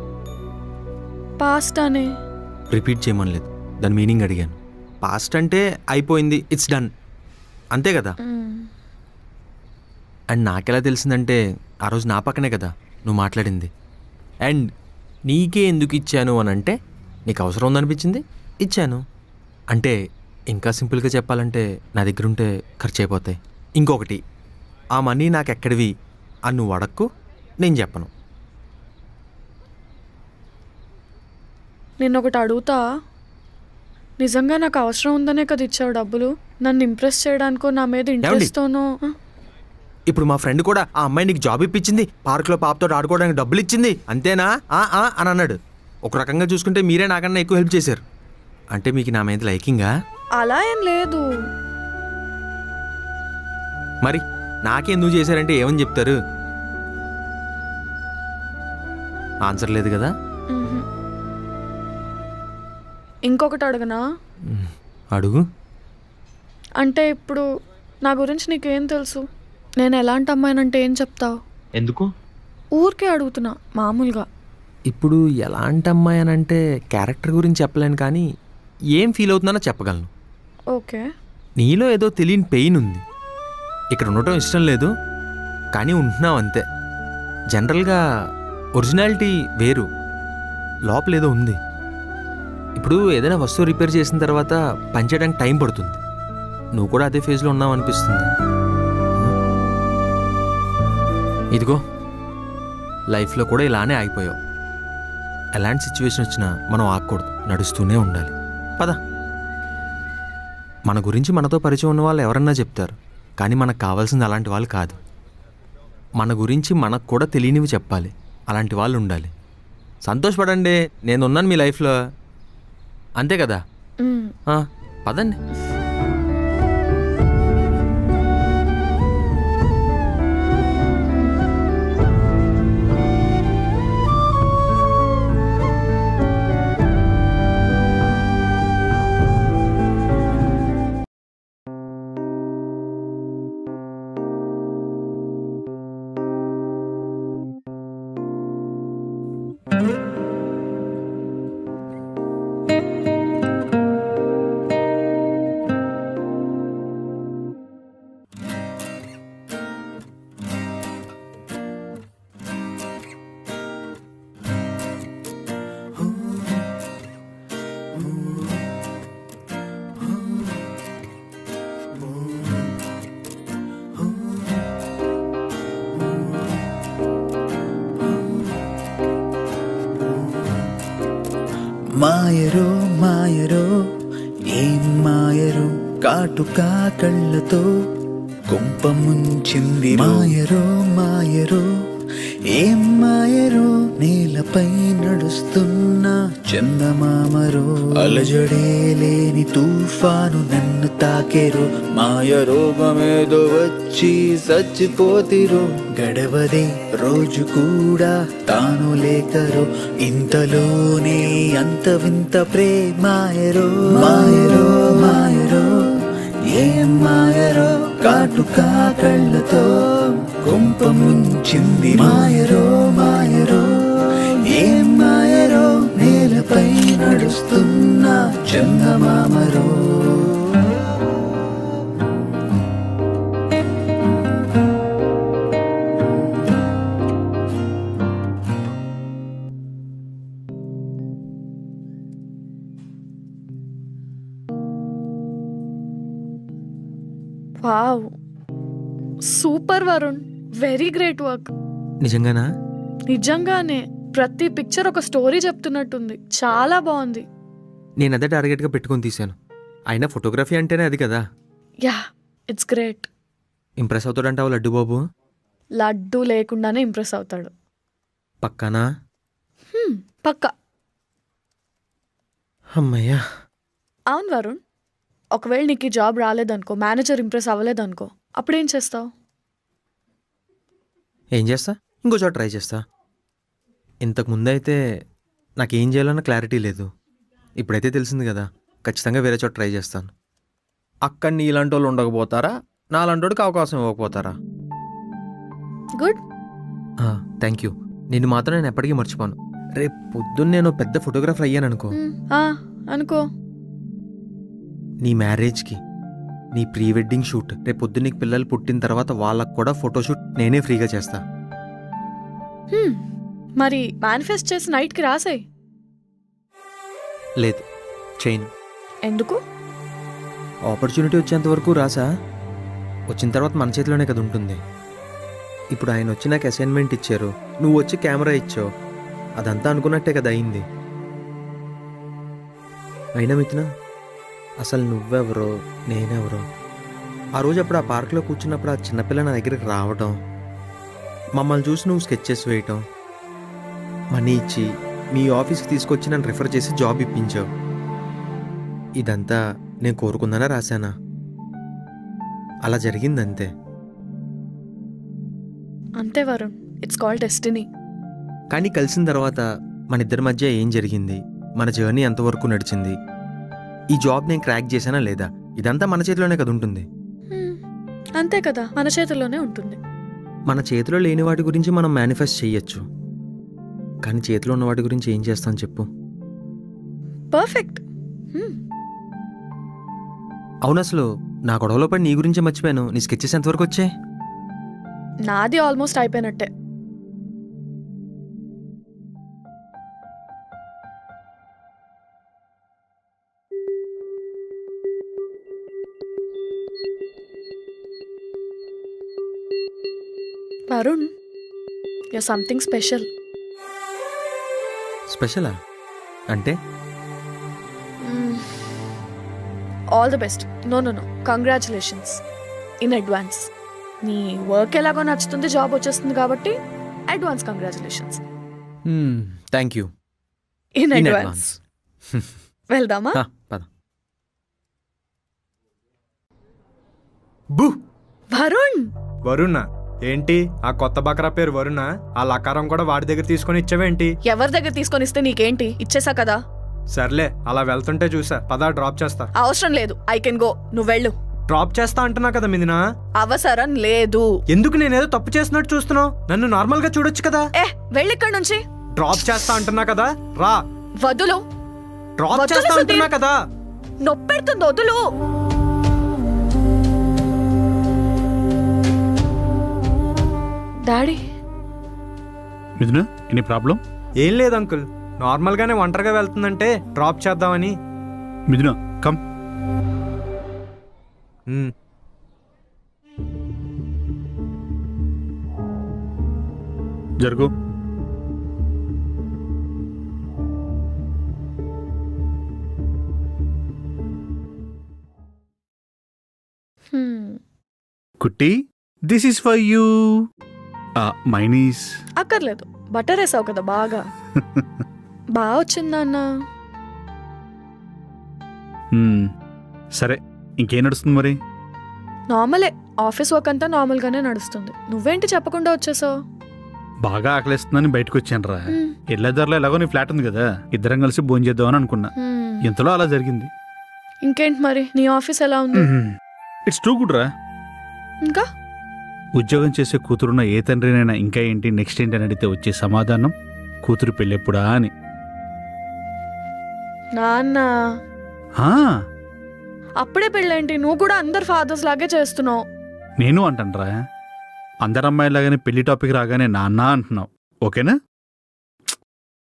పాస్ట్ అని రిపీట్ చేయమనలేదు, దాని మీనింగ్ అడిగాను. పాస్ట్ అంటే అయిపోయింది, ఇట్స్ డన్, అంతే కదా. అండ్ నాకెలా తెలిసిందంటే ఆ రోజు నా పక్కనే కదా నువ్వు మాట్లాడింది. అండ్ నీకే ఎందుకు ఇచ్చాను అని అంటే నీకు అవసరం ఉందనిపించింది, ఇచ్చాను. అంటే ఇంకా సింపుల్గా చెప్పాలంటే నా దగ్గర ఉంటే ఖర్చు అయిపోతాయి. ఇంకొకటి, ఆ మనీ నాకు ఎక్కడివి అని నువ్వు అడక్కు, నేను చెప్పను. నేను ఒకటి అడుగుతా, నిజంగా నాకు అవసరం ఉందనే కదా ఇచ్చావు డబ్బులు? నన్ను ఇంప్రెస్ చేయడానికో నా మీద ఇంట్రెస్ట్తోనో? ఇప్పుడు మా ఫ్రెండ్ కూడా ఆ అమ్మాయి నీకు జాబ్ ఇప్పించింది, పార్క్లో పాపతో ఆడుకోవడానికి డబ్బులు ఇచ్చింది, అంతేనా అని అన్నాడు. ఒక రకంగా చూసుకుంటే మీరే నాకన్నా ఎక్కువ హెల్ప్ చేశారు. అంటే మీకు నా మీద లైకింగా? అలా ఏం లేదు. మరి నాకెందుకు చేశారంటే ఏమని చెప్తారు? ఆన్సర్ లేదు కదా. ఇంకొకటి అడగనా? అడుగు. అంటే ఇప్పుడు నా గురించి నీకేం తెలుసు? నేను ఎలాంటి అమ్మాయినంటే ఏం చెప్తావు? ఎందుకు? ఊరికే అడుగుతున్నా, మామూలుగా. ఇప్పుడు ఎలాంటి అమ్మాయి అని అంటే క్యారెక్టర్ గురించి చెప్పలేను, కానీ ఏం ఫీల్ అవుతున్నానో చెప్పగలను. ఓకే. నీలో ఏదో తెలియని పెయిన్ ఉంది. ఇక్కడ ఉండటం ఇష్టం లేదు, కానీ ఉంటున్నావు అంతే. జనరల్గా ఒరిజినాలిటీ వేరు, లోపల ఏదో ఉంది. ఇప్పుడు ఏదైనా వస్తువు రిపేర్ చేసిన తర్వాత పనిచేయడానికి టైం పడుతుంది. నువ్వు కూడా అదే ఫేజ్లో ఉన్నావు అనిపిస్తుంది. ఇదిగో లైఫ్లో కూడా ఇలానే ఆగిపోయావు. ఎలాంటి సిచ్యువేషన్ వచ్చినా మనం ఆగకూడదు, నడుస్తూనే ఉండాలి. పద. మన గురించి మనతో పరిచయం ఉన్న వాళ్ళు ఎవరన్నా చెప్తారు, కానీ మనకు కావాల్సింది అలాంటి వాళ్ళు కాదు. మన గురించి మనకు కూడా తెలియనివి చెప్పాలి, అలాంటి వాళ్ళు ఉండాలి. సంతోషపడండి, నేనున్నాను మీ లైఫ్లో, అంతే కదా. పదండి. మాయరో మాయరో ఏం కాటుకా కళ్ళతో కొంప ముంచింది మాయరో మాయరో ఏం మాయరో నేలపై నడుస్తున్న చందమామరో అలజడే లేని తుఫాను నన్ను తాకెరో మాయ రోగమేదో వచ్చి చచ్చిపోతిరో గడవదే రోజు కూడా తాను లేకరో ఇంతలోనే అంత వింత ప్రేమాయరో మాయరో మాయరో ఏం మాయరో కాటుకా కళ్ళతో కొంప ముంచింది మాయరో మాయరో ఏం మాయరో నేలపై నడుస్తున్న చందమామరో wow, super Varun, very great work. నిజంగానా? నిజంగానే ప్రతి పిక్చర్ ఒక స్టోరీ చెప్తున్నట్టుంది. చాలా బాగుంది. నేను అదే టార్గెట్గా పెట్టుకొని తీశాను. అయినా ఫోటోగ్రఫీ అంటేనే అది కదా. Yeah, it's great. ఇంప్రెస్ అవుతాడంటావు లడ్డు బాబు? లడ్డు లేకుండానే ఇంప్రెస్ అవుతాడు. పక్కానా? పక్కా. అమ్మయ్యా. అవును వరుణ్, ఒకవేళ నీకు ఈ జాబ్ రాలేదనుకో, మేనేజర్ ఇంప్రెస్ అవ్వలేదనుకో, అప్పుడేం చేస్తావు? ఏం చేస్తా? ఇంకో చోట ట్రై చేస్తా. ఇంతకు ముందైతే నాకేం చేయాలన్న క్లారిటీ లేదు. ఇప్పుడైతే తెలిసింది కదా, ఖచ్చితంగా వేరే చోట ట్రై చేస్తాను. అక్కడ నీలాంటి వాళ్ళు ఉండకపోతారా, నాలాంటోడికి అవకాశం ఇవ్వకపోతారా? గుడ్. Thank you. నిన్ను మాత్రం నేను ఎప్పటికీ మర్చిపోను. రేపు పొద్దున్న నేను పెద్ద ఫోటోగ్రాఫర్ అయ్యాను అనుకో. అనుకో. నీ మ్యారేజ్కి, నీ ప్రీ వెడ్డింగ్ షూట్, రేపు పొద్దున్న నీకు పిల్లలు పుట్టిన తర్వాత వాళ్ళకు కూడా ఫోటోషూట్ నేనే ఫ్రీగా చేస్తా. మరి మేనిఫెస్ట్ చేసి నైట్కి రాసాయి. లేదు, చేయను. ఎందుకు? ఆపర్చునిటీ వచ్చేంత వరకు రాసా. వచ్చిన తర్వాత మన చేతిలోనే కదా ఉంటుంది. ఇప్పుడు ఆయన వచ్చి నాకు అసైన్మెంట్ ఇచ్చారు, నువ్వు వచ్చి కెమెరా ఇచ్చావు, అదంతా అనుకున్నట్టే కదా అయింది. అయినా మిథున, అసలు నువ్వెవరో నేనెవరో? ఆ రోజు అప్పుడు ఆ పార్క్లో కూర్చున్నప్పుడు ఆ చిన్నపిల్ల నా దగ్గరికి రావటం, మమ్మల్ని చూసి నువ్వు స్కెచెస్ వేయటం, మనీ ఇచ్చి మీ ఆఫీస్కి తీసుకొచ్చి నన్ను రిఫర్ చేసి జాబ్ ఇప్పించావు. ఇదంతా నేను కోరుకుందానా రాశానా? అలా జరిగిందంతే. అంతే వరుణ్, ఇట్స్ కాల్డ్ డెస్టినీ. కానీ కలిసిన తర్వాత మన ఇద్దరి మధ్య ఏం జరిగింది, మన జర్నీ ఎంతవరకు నడిచింది, ఈ జాబ్ నేను క్రాక్ చేశానా లేదా, ఇదంతా మన చేతిలోనే కదా ఉంటుంది. అంతే కదా, మన చేతిలోనే ఉంటుంది. మన చేతిలో లేని వాటి గురించి మనం మేనిఫెస్ట్ చెయ్యొచ్చు, కానీ చేతిలో ఉన్న వాటి గురించి ఏం చేస్తాం చెప్పు? పర్ఫెక్ట్. అవును, అసలు నా గొడవలో పడి నీ గురించి మర్చిపోయాను. నీ స్కెచెస్ ఎంతవరకు వచ్చాయి? నాది ఆల్మోస్ట్ అయిపోయినట్టే. Varun, you're something special. స్పెషలా అంటే? All the best. No, congratulations in advance. నీ వర్క్ ఎలాగో నచ్చుతుంది, జాబ్ వచ్చేస్తుంది కాబట్టి advance congratulations. Thank you in advance. వెళ్దామా? పద. వరుణ్. వరుణా? ఏంటి ఆ కొత్త బకరా పేరు వరుణా? ఆ లకారం కూడా వాడి దగ్గర తీసుకొని ఇచ్చావేంటి? ఎవరి దగ్గర తీసుకొని ఇస్తే నీకేంటి, ఇచ్చేసా కదా. సర్లే, అలా వెళ్తుంటే చూసా. పదా, డ్రాప్ చేస్తా. అవసరం లేదు, ఐ కెన్ గో. నువ్వు వెళ్ళు. డ్రాప్ చేస్తా అంటున్నా కదా మిథునా. అవసరం లేదు. ఎందుకు? నేనేదో తప్పు చేసినట్టు చూస్తున్నావు. నన్ను నార్మల్ గా చూడొచ్చు కదా. వెళ్ళి ఇక్కడ నుంచి. డ్రాప్ చేస్తా అంటున్నా కదా, రా. వదులు. డ్రాప్ చేస్తా అంటున్నా కదా. నొప్పెడుతుంది, వదులు. డాడీ. మిథున, ఎనీ ప్రాబ్లం? ఏం లేదు అంకుల్, నార్మల్ గానే ఒంటరిగా వెళ్తుందంటే డ్రాప్ చేద్దామని. మిథున, కమ్. జరుగు. కుట్టి, this is for you. Mayonnaise అక్కర్లేదు, బటర్ వేసావు కదా బాగా. బాగా వచ్చిందా అన్న? సరే, ఇంకేం నడుస్తుంది మరి? నార్మలే, ఆఫీస్ వర్క్ అంతా నార్మల్గానే నడుస్తుంది. నువ్వేంటి చెప్పకుండా వచ్చేసావు? బాగా ఆకలిస్తుందని బయటకు వచ్చాను రా. ఎల్లదారిలో ఎలాగో నీ ఫ్లాట్ ఉంది కదా, ఇద్దరం కలిసి భోజనం చేద్దామని అనుకున్నా. ఇంతలో అలా జరిగింది. ఇంకేంటి మరి, నీ ఆఫీస్ ఎలా ఉంది? ఇట్స్ టూ గుడ్ రా. ఇంకా ఉద్యోగం చేసే కూతురున్న ఏ తండ్రినైనా ఇంకా ఏంటి నెక్స్ట్ ఏంటి అని అడిగితే వచ్చే సమాధానం కూతురు పెళ్ళెప్పుడా అని. నాన్న అప్పుడే పెళ్ళేంటి? నువ్వు కూడా అందరు ఫాదర్స్ లాగే చేస్తున్నావు. నేను అంటానురా, అందరు అమ్మాయిలాగానే పెళ్లి టాపిక్ రాగానే నాన్న అంటున్నావు, ఓకేనా?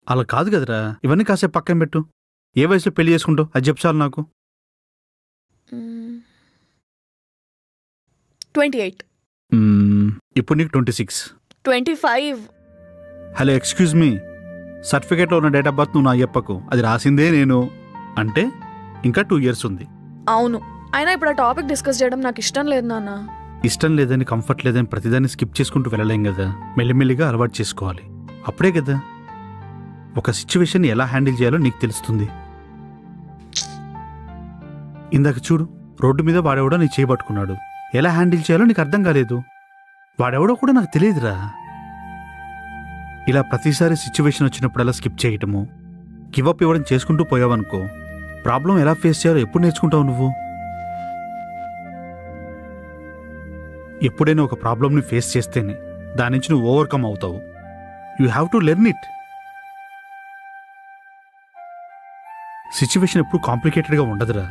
అలా కాదు కదరా, ఇవన్నీ కాసేపు పక్కన పెట్టు. ఏ వయసులో పెళ్లి చేసుకుంటావు అది చెప్పు చాలు నాకు. 28. ఇప్పుడు నీకు 26. 25. హలో, ఎక్స్క్యూజ్ మీ, సర్టిఫికేట్లో ఉన్న డేట్ ఆఫ్ బర్త్ నువ్వు నా చెప్పకు, అది రాసిందే నేను. అంటే ఇంకా 2 years ఉంది. అవును, అయినా ఇప్పుడు ఆ టాపిక్ డిస్కస్ చేయడం నాకు ఇష్టం లేదు నాన్న. ఇష్టం లేదని, కంఫర్ట్ లేదని ప్రతిదాన్ని స్కిప్ చేసుకుంటూ వెళ్ళలేం కదా. మెల్లిమెల్లిగా అలవాటు చేసుకోవాలి. అప్పుడే కదా ఒక సిచ్యువేషన్ ఎలా హ్యాండిల్ చేయాలో నీకు తెలుస్తుంది. ఇందాక చూడు, రోడ్డు మీద వాడెవడో నీ చేయబట్టుకున్నాడు. ఎలా హ్యాండిల్ చేయాలో నీకు అర్థం కాలేదు. వాడెవడో కూడా నాకు తెలియదురా. ఇలా ప్రతిసారి సిచ్యువేషన్ వచ్చినప్పుడల్లా స్కిప్ చేయటము, గివప్ ఇవ్వడం చేసుకుంటూ పోయావనుకో, ప్రాబ్లం ఎలా ఫేస్ చేయాలో ఎప్పుడు నేర్చుకుంటావు నువ్వు? ఎప్పుడైనా ఒక ప్రాబ్లంని ఫేస్ చేస్తేనే దాని నుంచి నువ్వు ఓవర్కమ్ అవుతావు. You have to learn it. Situation ఎప్పుడు కాంప్లికేటెడ్గా ఉండదురా.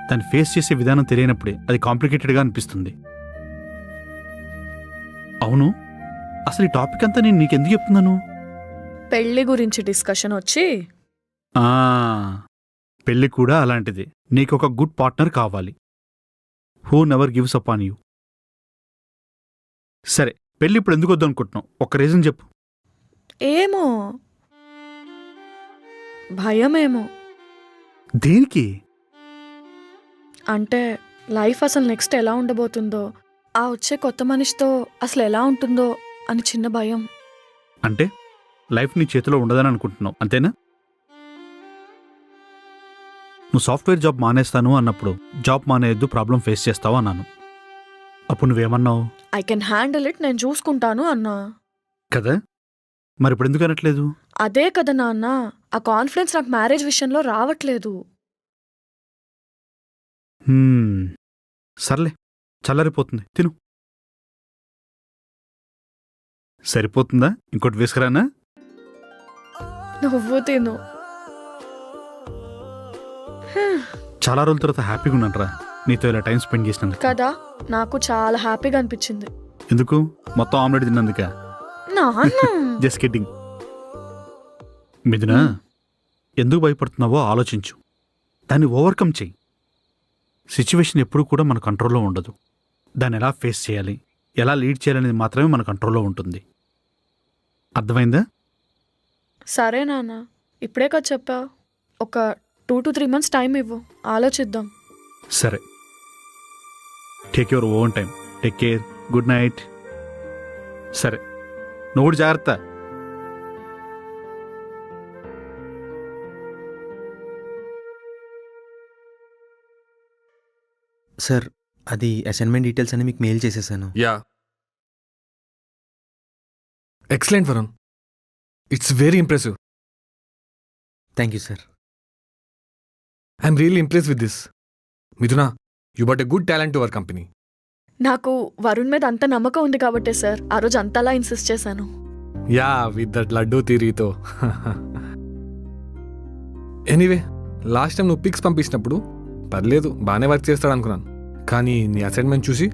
దాన్ని ఫేస్ చేసే విధానం తెలియనప్పుడే అది కాంప్లికేటెడ్గా అనిపిస్తుంది. అవును, అసలు ఈ టాపిక్ అంతా నేను నీకెందుకు చెప్తున్నాను? పెళ్లి గురించి డిస్కషన్ వచ్చి. పెళ్లి కూడా అలాంటిది. నీకు ఒక గుడ్ పార్ట్నర్ కావాలి, who never gives up on you. సరే, పెళ్లి ఇప్పుడు ఎందుకు వద్దు అనుకుంటున్నావు? ఒక్క రీజన్ చెప్పు. ఏమో, భయమేమో. దేనికి? అంటే లైఫ్ అసలు నెక్స్ట్ ఎలా ఉండబోతుందో, ఆ వచ్చే కొత్త మనిషితో అసలు ఎలా ఉంటుందో అని చిన్న భయం. అంటే లైఫ్ నీ చేతిలో ఉండదని అనుకుంటున్నావు, అంతేనా? నువ్వు సాఫ్ట్వేర్ జాబ్ మానేస్తాను అన్నప్పుడు జాబ్ మానేయద్దు, ప్రాబ్లం ఫేస్ చేస్తావు అన్నాను. అప్పుడు నువ్వేమన్నావు? ఐ కెన్ హ్యాండిల్ ఇట్, నేను చూసుకుంటాను అన్నా కదా. మరి ఇప్పుడు ఎందుకు అనట్లేదు? అదే కదా నాన్న, ఆ కాన్ఫిడెన్స్ నాకు మ్యారేజ్ విషయంలో రావట్లేదు. సర్లే, చల్లరిపోతుంది, తిను. సరిపోతుందా? ఇంకోటి వేసుకురానా? నువ్వు తిను. చాలా రోజుల తర్వాత హ్యాపీగా ఉన్నానరా నీతో ఇలా టైం స్పెండ్ చేసినందుకు. కదా, నాకు చాలా హ్యాపీగా అనిపించింది. ఎందుకు? మొత్తం ఆమ్లెట్ తిన్నందుక? Just kidding. మిథునా, ఎందుకు భయపడుతున్నావో ఆలోచించు, దాన్ని ఓవర్కమ్ చెయ్యి. సిచ్యువేషన్ ఎప్పుడు కూడా మన కంట్రోల్లో ఉండదు. దాన్ని ఎలా ఫేస్ చేయాలి, ఎలా లీడ్ చేయాలనేది మాత్రమే మన కంట్రోల్లో ఉంటుంది. అర్థమైందా? సరే నాన్న, ఇప్పుడే కదా చెప్పావు. ఒక 2 to 3 months టైం ఇవ్వు, ఆలోచిద్దాం. సరే, take your own time. Take care. Good night. సరే, నువ్వు కూడా జాగ్రత్త. సార్, అది అసైన్మెంట్ డీటెయిల్స్ అని మీకు మెయిల్ చేసేసాను. Yeah, excellent Varun, it's very impressive. Thank you sir. I'm really impress with this. Mithuna, you but a good talent to our company. నాకు వరుణ్ మీద అంత నమ్మకం ఉంది కాబట్టే సార్ ఆ రోజు అంతలా ఇన్సిస్ట్ చేశాను. యా, విత్ దట్ లడ్డూ థియరీతో. ఎనీవే, లాస్ట్ టైం నువ్వు పిక్స్ పంపించినప్పుడు పర్లేదు, బాగానే వర్క్ చేస్తాడు అనుకున్నాను. కానీ నీ అసైన్మెంట్ చూసి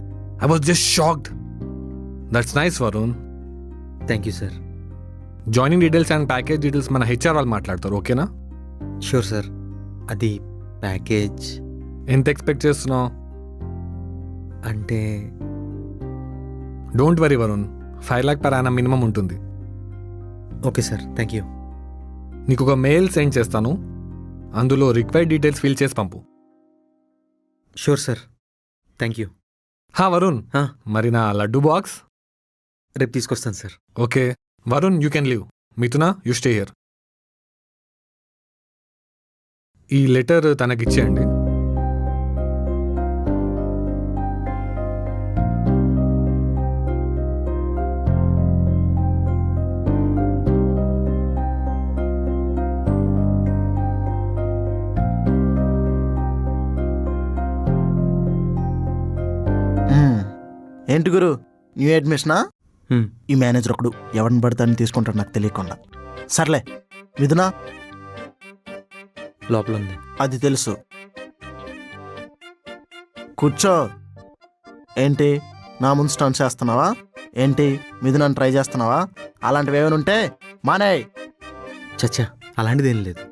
I was just shocked. That's nice Varun. Thank you sir. Joining details and package details మన హెచ్ఆర్ వాళ్ళు మాట్లాడతారు, ఓకేనా? Sure sir. అది ప్యాకేజ్ ఎంత ఎక్స్పెక్ట్ చేస్తున్నావు? అంటే don't worry Varun, 5 lakh per annum minimum ఉంటుంది. Okay sir, thank you. నీకు ఒక మెయిల్ సెండ్ చేస్తాను, అందులో రిక్వైర్డ్ డీటెయిల్స్ ఫిల్ చేసి పంపు. Sure sir, thank you. Varun, మరి నా లడ్డు బాక్స్ రేపు తీసుకొస్తాను sir. Okay Varun, you can leave. Mithuna, you stay here. ఈ లెటర్ తనకిచ్చేయండి. ఏంటి గురు, న్యూ అడ్మిషనా? ఈ మేనేజర్ ఒకడు ఎవరిని పడతానని తీసుకుంటాడు నాకు తెలియకుండా. సర్లే మిథునా, లోపల ఉంది. అది తెలుసు. కూర్చో. ఏంటి నా ముందు స్టంట్ చేస్తున్నావా? ఏంటి మిథునాన్ని ట్రై చేస్తున్నావా? అలాంటివి ఏమైనా ఉంటే మానేయ్. చచ్చా, అలాంటిదేం లేదు.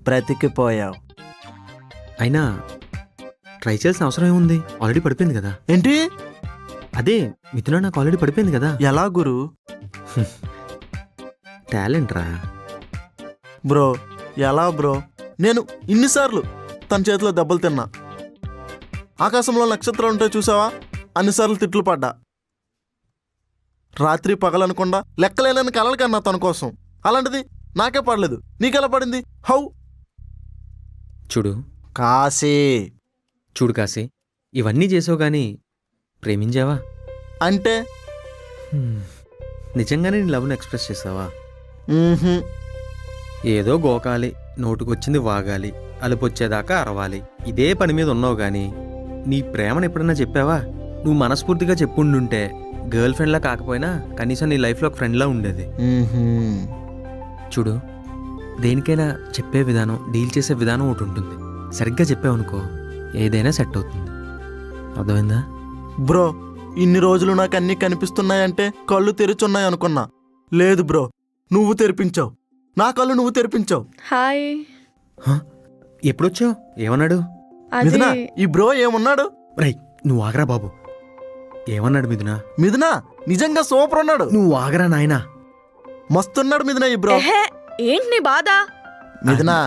బ్రతికిపోయావు. అయినా ట్రై చేయాల్సిన అవసరం ఏముంది? ఆల్రెడీ పడిపోయింది కదా. ఏంటి? అదే మిథున నాకు ఆల్రెడీ పడిపోయింది కదా. ఎలా గురు? టాలెంట్ రా బ్రో. ఎలా బ్రో? నేను ఇన్నిసార్లు తన చేతిలో దెబ్బలు తిన్నా. ఆకాశంలో నక్షత్రాలు ఉంటాయి చూసావా? అన్నిసార్లు తిట్లు పడ్డా. రాత్రి పగలనకుండా లెక్కలేని కలలు కన్నా తన కోసం. అలాంటిది నాకే పడలేదు, నీకెలా పడింది? హౌ? చూడు కాశీ, చూడు కాశీ, ఇవన్నీ చేసావు కానీ ప్రేమించావా? అంటే నిజంగానే నీ లవ్ను ఎక్స్ప్రెస్ చేసావా? ఏదో గోకాలి, నోటుకొచ్చింది వాగాలి, అలుపొచ్చేదాకా అరవాలి, ఇదే పని మీద ఉన్నావు కానీ నీ ప్రేమను ఎప్పుడన్నా చెప్పావా? నువ్వు మనస్ఫూర్తిగా చెప్పుండుంటే గర్ల్ ఫ్రెండ్లా కాకపోయినా కనీసం నీ లైఫ్లో ఒక ఫ్రెండ్లా ఉండేది. చూడు, దేనికైనా చెప్పే విధానం, డీల్ చేసే విధానం ఒకటి ఉంటుంది. సరిగ్గా చెప్పావనుకో ఏదైనా సెట్ అవుతుంది. అర్థమైందా? బ్రో, ఇన్ని రోజులు నాకు అన్నీ కనిపిస్తున్నాయంటే కళ్ళు తెరుచున్నాయి అనుకున్నా. లేదు బ్రో, నువ్వు తెరిపించావు. నా కళ్ళు నువ్వు తెరిపించావు. హాయ్. ఎప్పుడొచ్చావు? ఏమన్నాడు? మిథునా, ఈ బ్రో ఏమన్నాడు? రై నువ్వు ఆగరా బాబు. ఏమన్నాడు మిథునా? మిథునా నిజంగా సూపర్ ఉన్నాడు. నువ్వు ఆగరా నాయనా. మస్తున్నాడు మిథునా ఈ బ్రో. ఏంటి నీ బాధ? మిథునా,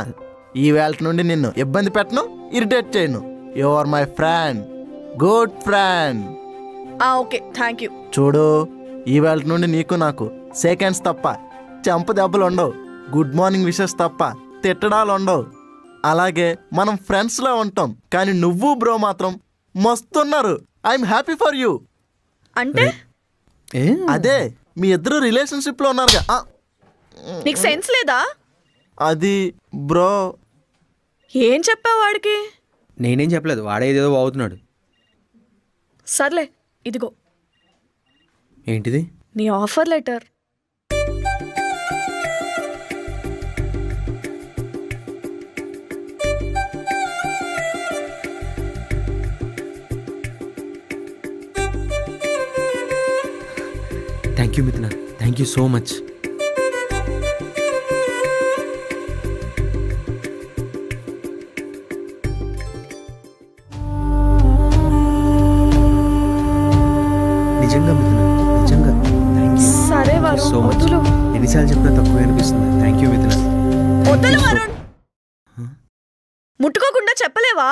ఈ వేళ నుండి నిన్ను ఇబ్బంది పెట్టను, ఇరిటేట్ చేయను. You are my friend, good friend. Okay, thank you. చూడు, ఈ వేళ నుండి నీకు నాకు సెకండ్స్ తప్ప చెంప దెబ్బలు ఉండవు, గుడ్ మార్నింగ్ విషెస్ తప్ప తిట్టడాలు ఉండవు. అలాగే మనం ఫ్రెండ్స్లా ఉంటాం. కానీ నువ్వు బ్రో మాత్రం మస్తున్నారు. I'm happy for you. అంటే అదే మీ ఇద్దరు రిలేషన్షిప్లో ఉన్నారుగా. నీకు సెన్స్ లేదా? అది బ్రో. ఏం చెప్పావు వాడికి? నేనేం చెప్పలేదు, వాడే ఏదేదో బాగుతున్నాడు. సర్లే, ఇదిగో. ఏంటిది? నీ ఆఫర్ లెటర్. థ్యాంక్ యూ మిథున, థ్యాంక్ యూ సో మచ్. నిజంగా మిథున, నిజంగా థ్యాంక్ యూ. సరే వరుణ్, సో మచ్. వదులు. ఎన్నిసార్లు చెప్పినా తక్కువ అనిపిస్తుంది. థ్యాంక్ యూ మిథున. వదులు వరుణ్. ముట్టుకోకుండా చెప్పలేవా?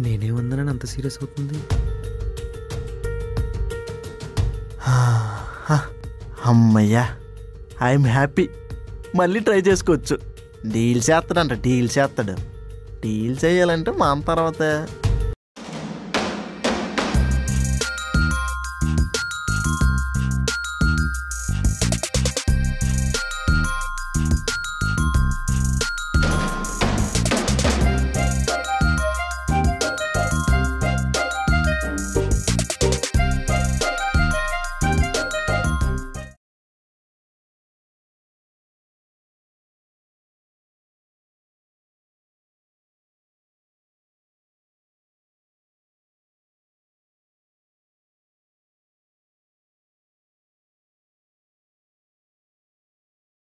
నేనేమన్నానని అంత సీరియస్ అవుతుంది? అమ్మయ్యా, ఐఎమ్ హ్యాపీ. మళ్ళీ ట్రై చేసుకోవచ్చు. డీల్ చేస్తాడంట, డీల్ చేస్తాడు. డీల్ చేయాలంటే మా తర్వాత